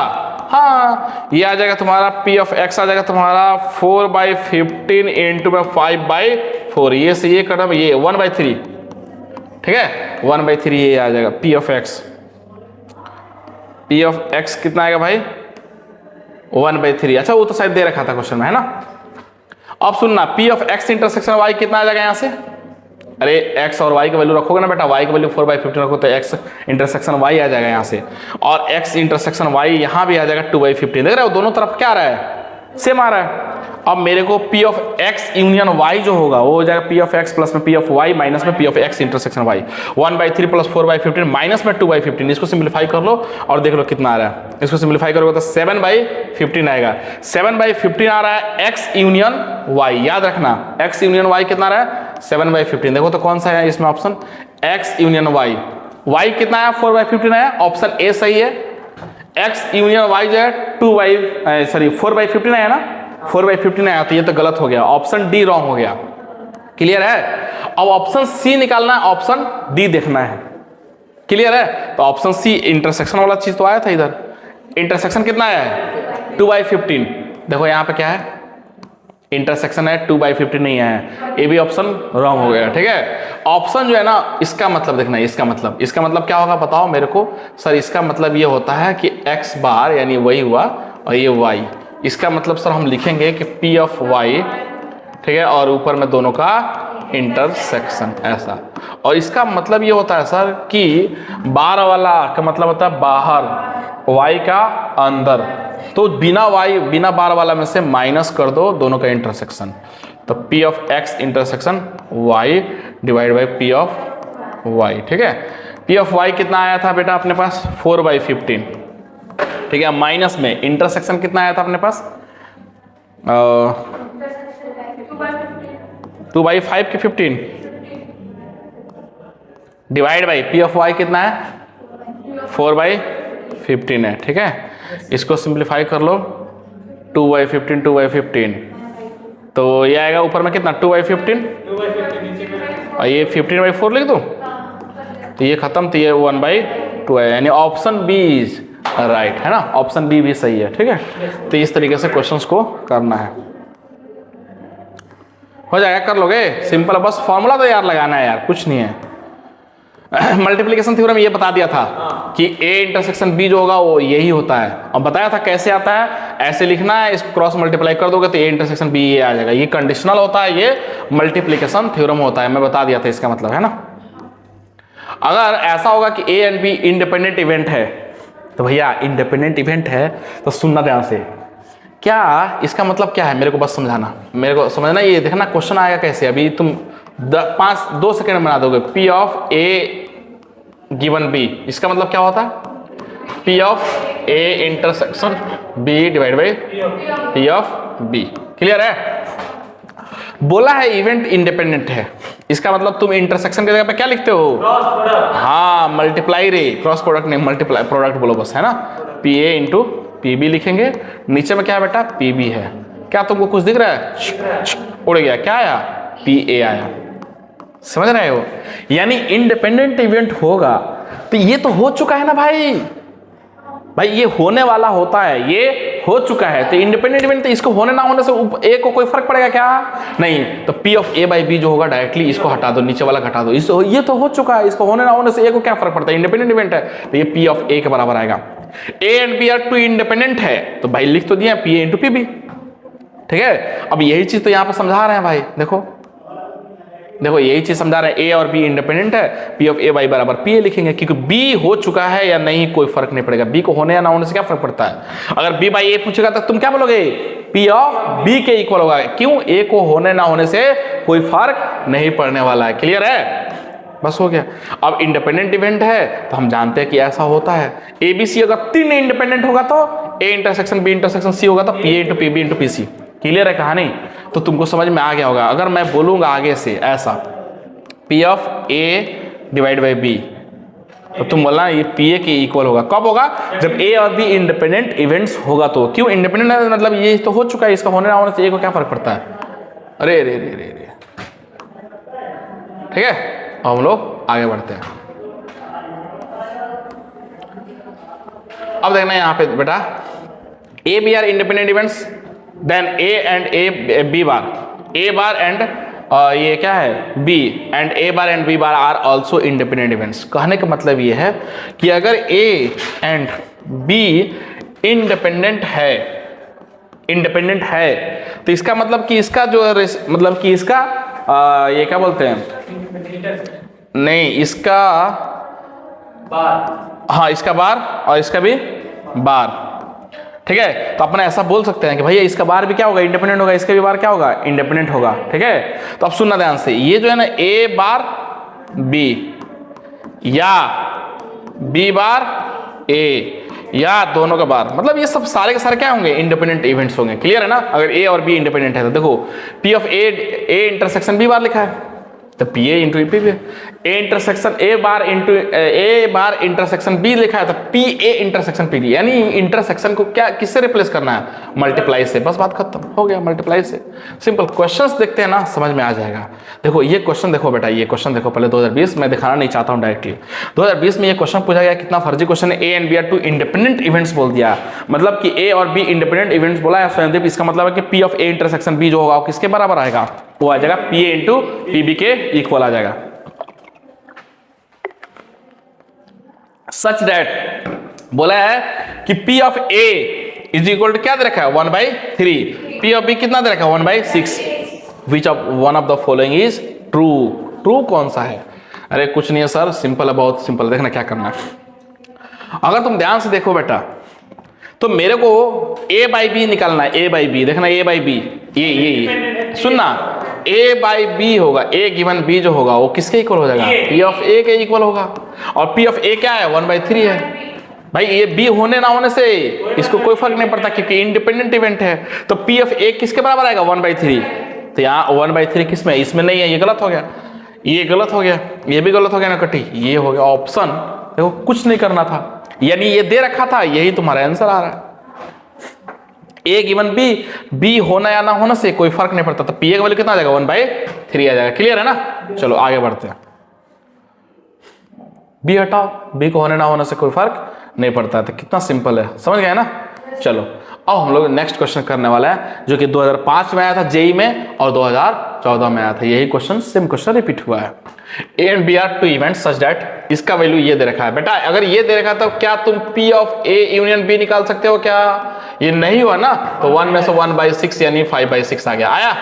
हाँ, ये आ जाएगा तुम्हारा पी ऑफ एक्स आ जाएगा तुम्हारा 4/15 इंटू में 5/4, ये से ये करना, ये 1/3। ठीक है, 1/3 ये आ जाएगा P of x. P of x कितना आएगा भाई 1/3। अच्छा वो तो शायद दे रखा था क्वेश्चन में, है ना। अब सुनना, P of X intersection Y कितना आ जाएगा यहाँ से। अरे एक्स और वाई का वैल्यू रखोगे ना बेटा, वाई का वैल्यू 4/15 रखो तो एक्स इंटरसेक्शन वाई आ जाएगा यहाँ से, और एक्स इंटरसेक्शन वाई यहाँ भी आ जाएगा 2/15। देख रहे हो दोनों तरफ क्या आ रहा है, सेम आ रहा है। अब मेरे को P of X union Y जो होगा वो हो जाएगा पी ऑफ एक्स प्लस में पी ऑफ वाई माइनस में P of X intersection Y, 1/3 plus 4/15 minus में 2/15। इसको सिंप्लीफाई कर लो और देख लो कितना आ रहा है। इसको सिंप्लीफाई करोगे तो 7/15 आएगा। 7/15 आ रहा है एक्स यूनियन वाई, याद रखना एक्स यूनियन वाई कितना आ रहा है 7/15। देखो तो कौन सा है इसमें option, X union Y. Y कितना आया 4/15 आया, ऑप्शन ए सही है। एक्स यूनियन वाई जो है 4/15 आया ना, 4/15 आया, तो ये तो गलत हो गया, ऑप्शन डी रॉन्ग हो गया। क्लियर है। अब ऑप्शन सी निकालना है, ऑप्शन डी देखना है। क्लियर है। तो ऑप्शन सी इंटरसेक्शन वाला चीज तो आया था इधर, इंटरसेक्शन कितना आया है 2/15। देखो यहाँ पे क्या है, इंटरसेक्शन है 2/15 नहीं है, ये भी ऑप्शन रॉन्ग हो गया। ठीक है। ऑप्शन जो है ना इसका मतलब देखना है, इसका मतलब क्या होगा बताओ मेरे को। सर इसका मतलब ये होता है कि x बार यानी वही हुआ और ये y, इसका मतलब सर हम लिखेंगे कि p ऑफ y, ठीक है, और ऊपर में दोनों का इंटरसेक्शन ऐसा। और इसका मतलब ये होता है सर कि बार वाला का मतलब होता है बाहर, y का अंदर, तो बिना बार वाला में से माइनस कर दो दोनों का इंटरसेक्शन, तो p of x intersection y divide by p of y। ठीक है। p ऑफ y कितना आया था बेटा अपने पास 4/15। ठीक है। माइनस में इंटरसेक्शन कितना आया था अपने पास 2/5 के 15 divide by p of y कितना है 4/15 है। ठीक है। इसको सिंप्लीफाई कर लो 2/15 तो ये आएगा ऊपर में कितना 2/15 और ये 15/4 लिख दो तो ये खत्म, तो ये 1/2 है, यानी ऑप्शन बी इज राइट, है ना, ऑप्शन बी भी सही है। ठीक है। तो इस तरीके से क्वेश्चंस को करना है, हो जाएगा, कर लोगे, सिंपल, बस फॉर्मूला तो यार लगाना है यार, कुछ नहीं है। मल्टीप्लिकेशन थ्योरम ये बता दिया था कि a इंटरसेक्शन b जो होगा वो यही होता है, और बताया था कैसे आता है, ऐसे लिखना है, इसको क्रॉस मल्टीप्लाई कर दोगे तो a इंटरसेक्शन b ये आ जाएगा। ये कंडीशनल होता है, ये मल्टीप्लिकेशन थ्योरम होता है, मैं बता दिया था इसका मतलब, है ना। अगर ऐसा होगा कि a and b independent event है, तो भैया इंडिपेंडेंट इवेंट है तो सुनना ध्यान से, क्या इसका मतलब क्या है मेरे को बस समझाना, मेरे को समझना। ये देखना क्वेश्चन आएगा कैसे, अभी तुम 2 सेकेंड बना दोगे। P of A given B, इसका मतलब क्या होता है P of A intersection B divide by P of B। Clear है। बोला है इवेंट इंडिपेंडेंट है, इसका मतलब तुम इंटरसेक्शन की जगह पे क्या लिखते हो, हाँ मल्टीप्लाई रे, क्रॉस प्रोडक्ट नहीं मल्टीप्लाई प्रोडक्ट बोलो बस, है ना। PA इंटू PB लिखेंगे, नीचे में क्या है बेटा PB है। क्या तुमको कुछ दिख रहा है, उड़ गया, क्या आया PA आया, समझ रहे हो। यानी इंडिपेंडेंट इवेंट होगा तो ये तो हो चुका है ना भाई, ये होने वाला होता है, ये हो चुका है, तो इंडिपेंडेंट इवेंट, तो इसको होने ना होने से ए को कोई फर्क पड़ेगा क्या, नहीं। तो P of A by B जो होगा डायरेक्टली इसको हटा दो, नीचे वाला घटा दो, इसको, ये तो हो चुका है, इसको होने ना होने से ए को क्या फर्क पड़ता है, इंडिपेंडेंट इवेंट है, तो ये P ऑफ A के बराबर आएगा। A and B are 2 independent है, तो भाई लिख तो दिया PA इंटू PB। ठीक है। अब यही चीज तो यहाँ पर समझा रहे हैं भाई, देखो यही चीज समझा रहे हैं, A और B इंडिपेंडेंट है, P ऑफ A बाई बराबर PA लिखेंगे, क्योंकि B हो चुका है या नहीं कोई फर्क नहीं पड़ेगा, B को होने या ना होने से क्या फर्क पड़ता है। अगर B बाई A पूछेगा तो तुम क्या बोलोगे, P ऑफ B के इक्वल होगा, क्यों, A को होने ना होने से कोई फर्क नहीं पड़ने वाला है। क्लियर है, बस हो गया। अब इंडिपेंडेंट इवेंट है तो हम जानते हैं कि ऐसा होता है, ABC अगर 3 इंडिपेंडेंट होगा तो A intersection B intersection C होगा तो PA into PB into PC। Clear है कहानी, तो तुमको समझ में आ गया होगा। अगर मैं बोलूंगा आगे से ऐसा P of A divide by B, तो तुम बोलना ये PA के इक्वल होगा, कब होगा, जब A और B इंडिपेंडेंट इवेंट्स होगा। तो क्यों इंडिपेंडेंट है, मतलब ये तो हो चुका है, इसका होने ना होने से A को क्या फर्क पड़ता है। अरे रे रे रे रे, ठीक है। अब हम लोग आगे बढ़ते हैं। अब देखना यहाँ पे बेटा, A B are independent events, then A and B bar, A bar and ये क्या है B and A bar and B bar are also independent events. कहने का मतलब ये है कि अगर A एंड बी इंडिपेंडेंट है, इंडिपेंडेंट है, तो इसका मतलब कि इसका जो मतलब कि इसका ये क्या बोलते हैं, नहीं इसका बार, हाँ इसका बार और इसका भी बार, ठीक है। तो अपन ऐसा बोल सकते हैं कि भैया इसका बार भी क्या होगा, इंडिपेंडेंट होगा, इसका भी बार क्या होगा, इंडिपेंडेंट होगा, ठीक है। तो अब सुनना ध्यान से, ये जो है ना ए बार बी या बी बार ए या दोनों का बार, मतलब ये सब सारे के सारे क्या होंगे, इंडिपेंडेंट इवेंट्स होंगे। क्लियर है ना। अगर ए और बी इंडिपेंडेंट है तो देखो P of A intersection B bar लिखा है तो P A into P B, A intersection A bar intersection B लिखा है तो P A intersection P D, यानी इंटरसेक्शन को क्या किससे रिप्लेस करना है, मल्टीप्लाई से, बस बात खत्म हो गया, मल्टीप्लाई से सिंपल। क्वेश्चंस देखते हैं ना समझ में आ जाएगा। देखो ये क्वेश्चन देखो बेटा, ये क्वेश्चन देखो पहले 2020 में दिखाना नहीं चाहता हूँ डायरेक्टली। 2020 में ये क्वेश्चन पूछा गया, कितना फर्जी क्वेश्चन है, A and B are two independent events बोल दिया, मतलब कि ए और बी इंडिपेंडेंट इवेंट्स बोला है स्वयंदीप, इसका मतलब है कि P of A intersection B जो होगा वो किसके बराबर आएगा, वो आ जाएगा P A into P B के इक्वल आ जाएगा। सच दैट बोला है कि P of A is equal to क्या दे रखा है 1/3, पी ऑफ बी कितना दे रखा है 1/6, which of one of the following is true. True कौन सा है, अरे कुछ नहीं है सर, सिंपल है, बहुत सिंपल है। देखना क्या करना है, अगर तुम ध्यान से देखो बेटा तो मेरे को a बाई बी निकालना है, a बाई बी, देखना a बाई बी, ये सुनना, a बाई बी होगा, a गिवन b जो होगा वो किसके इक्वल हो जाएगा, p ऑफ a के इक्वल होगा, और p ऑफ a क्या है 1/3 है। भाई ये b होने ना होने से इसको कोई फर्क नहीं पड़ता क्योंकि इंडिपेंडेंट इवेंट है, तो p ऑफ a किसके बराबर आएगा 1/3, तो यहाँ 1/3 किस में, इसमें नहीं है, ये गलत हो गया, ये गलत हो गया, ये भी गलत हो गया ना कटी, ये हो गया ऑप्शन, देखो कुछ नहीं करना था, यानी ये दे रखा था, यही तुम्हारा आंसर आ रहा है। ए गिवन बी, बी होना या ना होना से कोई फर्क नहीं पड़ता, तो पी ए का वैल्यू कितना आ जाएगा 1/3 आ जाएगा। क्लियर है ना। चलो आगे बढ़ते हैं, बी हटाओ, बी को होने ना होने से कोई फर्क नहीं पड़ता, तो कितना सिंपल है, समझ गए ना। चलो अब हम लोग नेक्स्ट क्वेश्चन करने वाला है जो कि 2005 में आया था जेई में और 2014 में आया था, यही क्वेश्चन सेम क्वेश्चन रिपीट हुआ है। A and B are two events such that, इसका वैल्यू ये दे रखा है बेटा, अगर ये दे रखा तो क्या तुम P of A union B निकाल सकते हो क्या, ये नहीं हुआ ना, तो 1 में से 1/6 यानी 5/6 आ गया, आया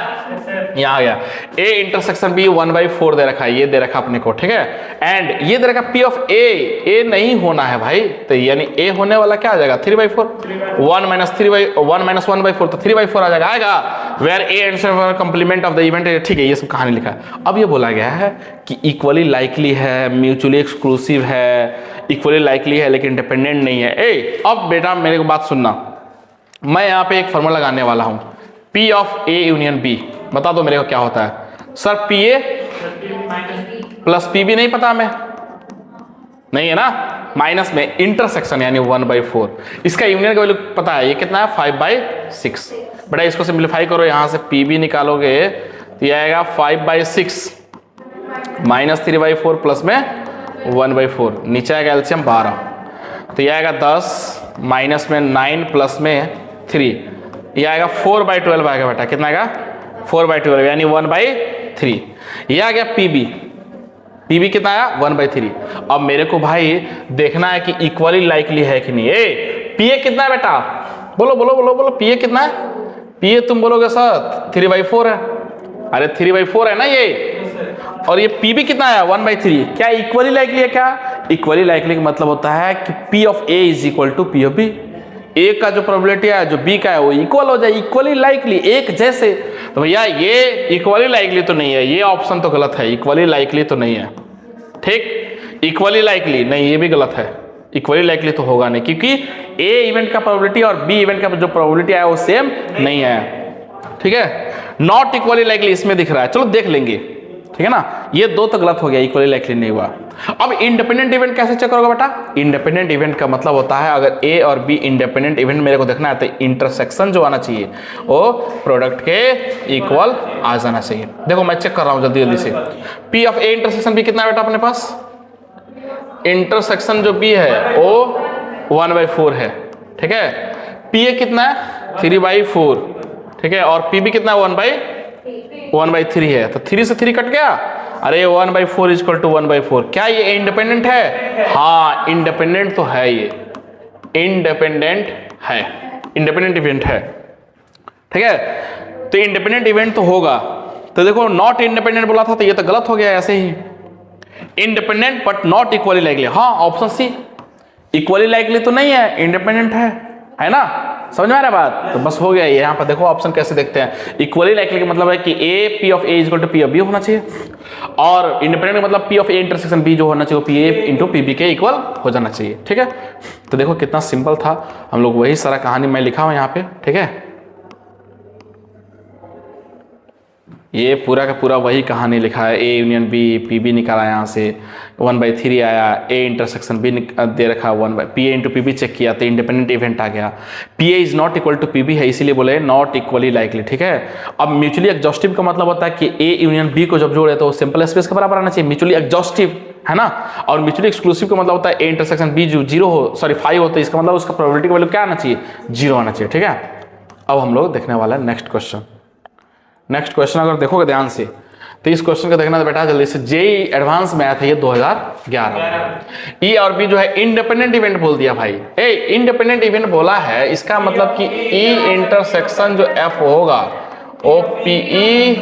यहाँ आ गया। ए इंटरसेक्शन बी 1/4 दे रखा है, ये दे रखा अपने को, ठीक है, एंड ये दे रखा पी ऑफ ए नहीं होना है भाई, तो यानी ए होने वाला क्या आ जाएगा 3/4, 1 - 1/4 तो 3/4 आ जाएगा, आएगा where A and complement of the event, ठीक है, ये सब कहानी लिखा है। अब ये बोला गया है कि इक्वली लाइकली है, म्यूचुअली एक्सक्लूसिव है, इक्वली लाइकली है लेकिन डिपेंडेंट नहीं है। ए अब बेटा मेरे को बात सुनना, मैं यहाँ पे एक फॉर्मूला लगाने वाला हूँ, P of A union B, बता दो मेरे को क्या होता है सर, PA प्लस PB नहीं पता हमें, नहीं है ना, माइनस में इंटरसेक्शन यानी 1/4, इसका यूनियन का वैल्यू पता है, ये कितना है 5/6, बेटा इसको सिंप्लीफाई करो, यहाँ से PB निकालोगे तो ये आएगा 5/6 माइनस 3/4 प्लस में 1/4, नीचे आएगा एलसीएम 12, तो ये आएगा 10 माइनस में 9 प्लस में 3, ये आएगा 4/12 आएगा बेटा, कितना आएगा 4/12 यानी 1/3, ये आ गया पीबी कितना आया 1/3। अब मेरे को भाई देखना है कि इक्वली लाइकली है कि नहीं। ए पीए कितना है बेटा, बोलो बोलो बोलो बोलो, पीए कितना है, पीए तुम बोलोगे सर 3/4 है, अरे 3/4 है ना ये, और ये पीबी कितना है 1/3, क्या इक्वली लाइकली है, क्या इक्वली लाइकली का मतलब होता है कि P of A is equal to P of B, A का जो प्रोबेबिलिटी है जो बी का है वो इक्वल हो जाए, इक्वली लाइकली एक जैसे, तो भैया ये इक्वली लाइकली तो नहीं है, ये ऑप्शन तो गलत है, इक्वली लाइकली तो नहीं है, ठीक, इक्वली लाइकली नहीं, ये भी गलत है, इक्वली लाइकली तो होगा नहीं, क्योंकि ए इवेंट का प्रोबेबिलिटी और बी इवेंट का जो प्रोबेबिलिटी है वो सेम नहीं है, ठीक है, नॉट इक्वली लाइकली इसमें दिख रहा है, चलो देख लेंगे, ठीक है ना, ये दो तो गलत हो गया, इक्वली लाइकली नहीं हुआ। अब इंडिपेंडेंट इवेंट कैसे चेक करोगे बेटा, इंडिपेंडेंट इवेंट का मतलब होता है अगर ए और बी इंडिपेंडेंट इवेंट मेरे को देखना है तो इंटरसेक्शन जो आना चाहिए वो प्रोडक्ट के इक्वल आ जाना चाहिए। देखो मैं चेक कर रहा हूं जल्दी जल्दी से, P of A intersection B कितना है बेटा अपने पास, इंटरसेक्शन जो बी है वो 1/4 है, ठीक है, पी ए कितना है 3/4, ठीक है, और पी बी कितना है 1/3 है, तो 3 से 3 कट गया, अरे 1/4 इक्वल टू 1/4, क्या ये इंडिपेंडेंट है, हाँ इंडिपेंडेंट तो है ये, इंडिपेंडेंट है, इंडिपेंडेंट इवेंट है, ठीक है। तो इंडिपेंडेंट इवेंट तो होगा, तो देखो नॉट इंडिपेंडेंट बोला था तो ये तो गलत हो गया ऐसे ही। Independent but not equally likely, हाँ ऑप्शन सी, इक्वली लाइकली तो नहीं है, इंडिपेंडेंट है ना, समझ में आ रहा है बात। तो बस हो गया। यहाँ पर देखो ऑप्शन कैसे देखते हैं, इक्वली लाइकली का मतलब है कि A P of A equal to P of B होना चाहिए, और इंडिपेंडेंट का मतलब P of A intersection B जो होना चाहिए P A into P B के इक्वल हो जाना चाहिए, ठीक है। तो देखो कितना सिंपल था, हम लोग वही सारा कहानी मैं लिखा हूं यहाँ पे, ठीक है। ये पूरा का पूरा वही कहानी लिखा है, A union B, P B निकाला यहाँ से 1/3 आया, ए इंटरसेक्शन बी दे रखा 1 P A into P B check किया तो इंडिपेंडेंट इवेंट आ गया। P A is not equal to P B है, इसीलिए बोले नॉट इक्वली लाइकली, ठीक है। अब म्यूचुअली एग्जॉस्टिव का मतलब होता है कि ए यूनियन बी को जब जोड़े तो सिंपल स्पेस के बराबर आना चाहिए, म्यूचुअली एग्जॉस्टिव है ना। और म्यूचुअली एक्सक्लूसिव का मतलब होता है ए इंटरसेक्शन बी जो 0 हो, सॉरी 5 हो, तो इसका मतलब उसका प्रोबेबिलिटी का वैल्यू क्या आना चाहिए, 0 आना चाहिए, ठीक है। अब हम लोग देखने वाला है नेक्स्ट क्वेश्चन। नेक्स्ट क्वेश्चन अगर देखोगे ध्यान से तो इस क्वेश्चन का देखना बेटा जल्दी से, जेई एडवांस में आया था ये 2011। ई और बी जो है इंडिपेंडेंट इवेंट बोल दिया भाई, ए इंडिपेंडेंट इवेंट बोला है, इसका मतलब कि ई इंटरसेक्शन जो एफ होगा वो पी ई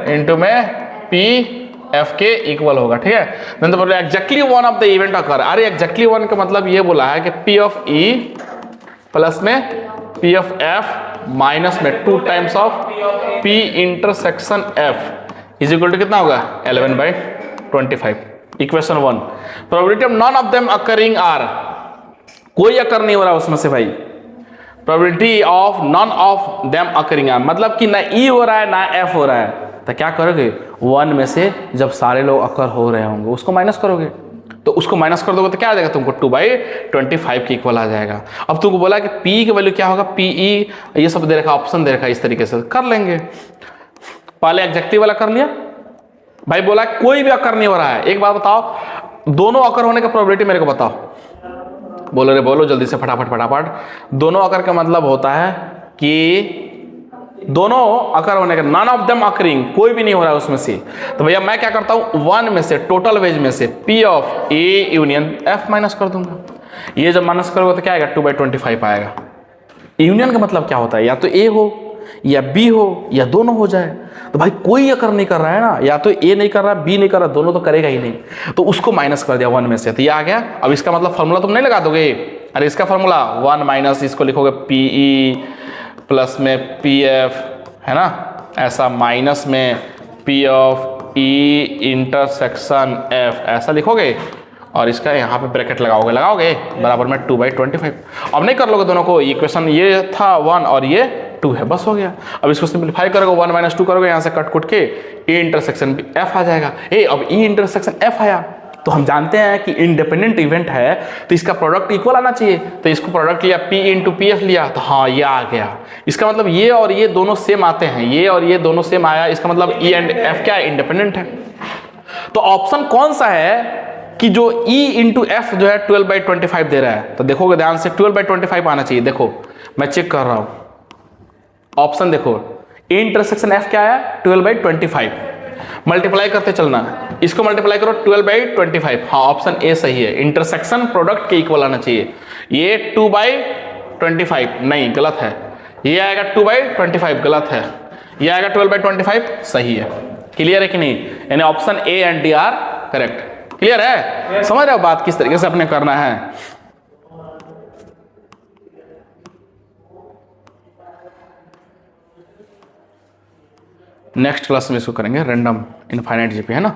इंटू में पी एफ के इक्वल होगा, ठीक है। तो बोले exactly one of the event occur, अरे एग्जैक्टली वन का मतलब ये बोला है कि पी ऑफ ई प्लस में पी ऑफ एफ माइनस में 2 times of P intersection F is equal to कितना होगा 11/25। Equation 1, probability of none of them occurring are, कोई अकर नहीं हो रहा उसमें से भाई, probability of none of them occurring are मतलब कि ना ई हो रहा है ना एफ हो रहा है, तो क्या करोगे 1 में से जब सारे लोग अकर हो रहे होंगे उसको माइनस करोगे, तो उसको माइनस कर दोगे तो क्या आ जाएगा तुमको 2/25 के इक्वल आ जाएगा। अब तुमको बोला कि पी की वैल्यू क्या होगा, पी ई ये सब दे रखा, ऑप्शन दे रखा, इस तरीके से कर लेंगे। पहले एग्जैक्टिव वाला कर लिया भाई, बोला कोई भी अकर नहीं हो रहा है। एक बात बताओ, दोनों अकर होने का प्रोबेबिलिटी मेरे को बताओ, बोलो रे बोलो जल्दी से फटाफट फटाफट। दोनों अकर का मतलब होता है कि दोनों अकर होने का, नॉन ऑफ देम अकरिंग, कोई भी नहीं हो रहा है उसमें से, तो भैया मैं क्या करता हूं 1 में से टोटल वेज में से P of A union F minus कर दूंगा। ये जब माइनस करोगे तो क्या आएगा 2/25 आएगा। यूनियन का मतलब क्या होता है, या तो ए हो या बी हो या दोनों हो जाए। तो भाई कोई अकर नहीं कर रहा है ना, या तो ए नहीं कर रहा बी नहीं कर रहा, दोनों तो करेगा ही नहीं, तो उसको माइनस कर दिया 1 में से, तो ये आ गया। अब इसका मतलब फॉर्मूला तुम नहीं लगा दोगे, अरे इसका फॉर्मूला 1 माइनस इसको लिखोगे पी ई प्लस में पी एफ है ना, ऐसा माइनस में P of E intersection F ऐसा लिखोगे, और इसका यहाँ पे ब्रैकेट लगाओगे बराबर में 2/25। अब नहीं कर लोगे दोनों को, इक्वेशन ये था 1 और ये 2 है, बस हो गया। अब इसको सिंप्लीफाई करोगे 1 - 2 करोगे, यहाँ से कट कुट के ए इंटरसेक्शन एफ आ जाएगा। अब ई इंटरसेक्शन एफ आया तो हम जानते हैं कि इंडिपेंडेंट इवेंट है तो इसका प्रोडक्ट इक्वल आना चाहिए, तो इसको प्रोडक्ट लिया पी इंटू पी एफ लिया, तो हाँ ये आ गया। इसका मतलब ये और ये दोनों सेम आते हैं, ये और ये दोनों सेम आया, इसका मतलब ई एंड एफ क्या है, इंडिपेंडेंट है। तो ऑप्शन कौन सा है कि जो ई इंटू एफ जो है 12/25 दे रहा है, तो देखोगे ध्यान से 12/25 आना चाहिए। देखो मैं चेक कर रहा हूं, ऑप्शन देखो ए इंटरसेक्शन एफ क्या है 12/25, मल्टीप्लाई करते चलना, इसको मल्टीप्लाई करो 12/25, हाँ ऑप्शन ए सही है, इंटरसेक्शन प्रोडक्ट के इक्वल आना चाहिए। ये 2/25 नहीं गलत है, ये आएगा 2/25 गलत है, ये आएगा 12/25 सही है। क्लियर है कि नहीं, यानी option A and D R correct. Clear है, समझ रहे हो बात किस तरीके से अपने करना है। नेक्स्ट क्लास में इसको करेंगे रैंडम इनफाइनाइट जीपी है ना।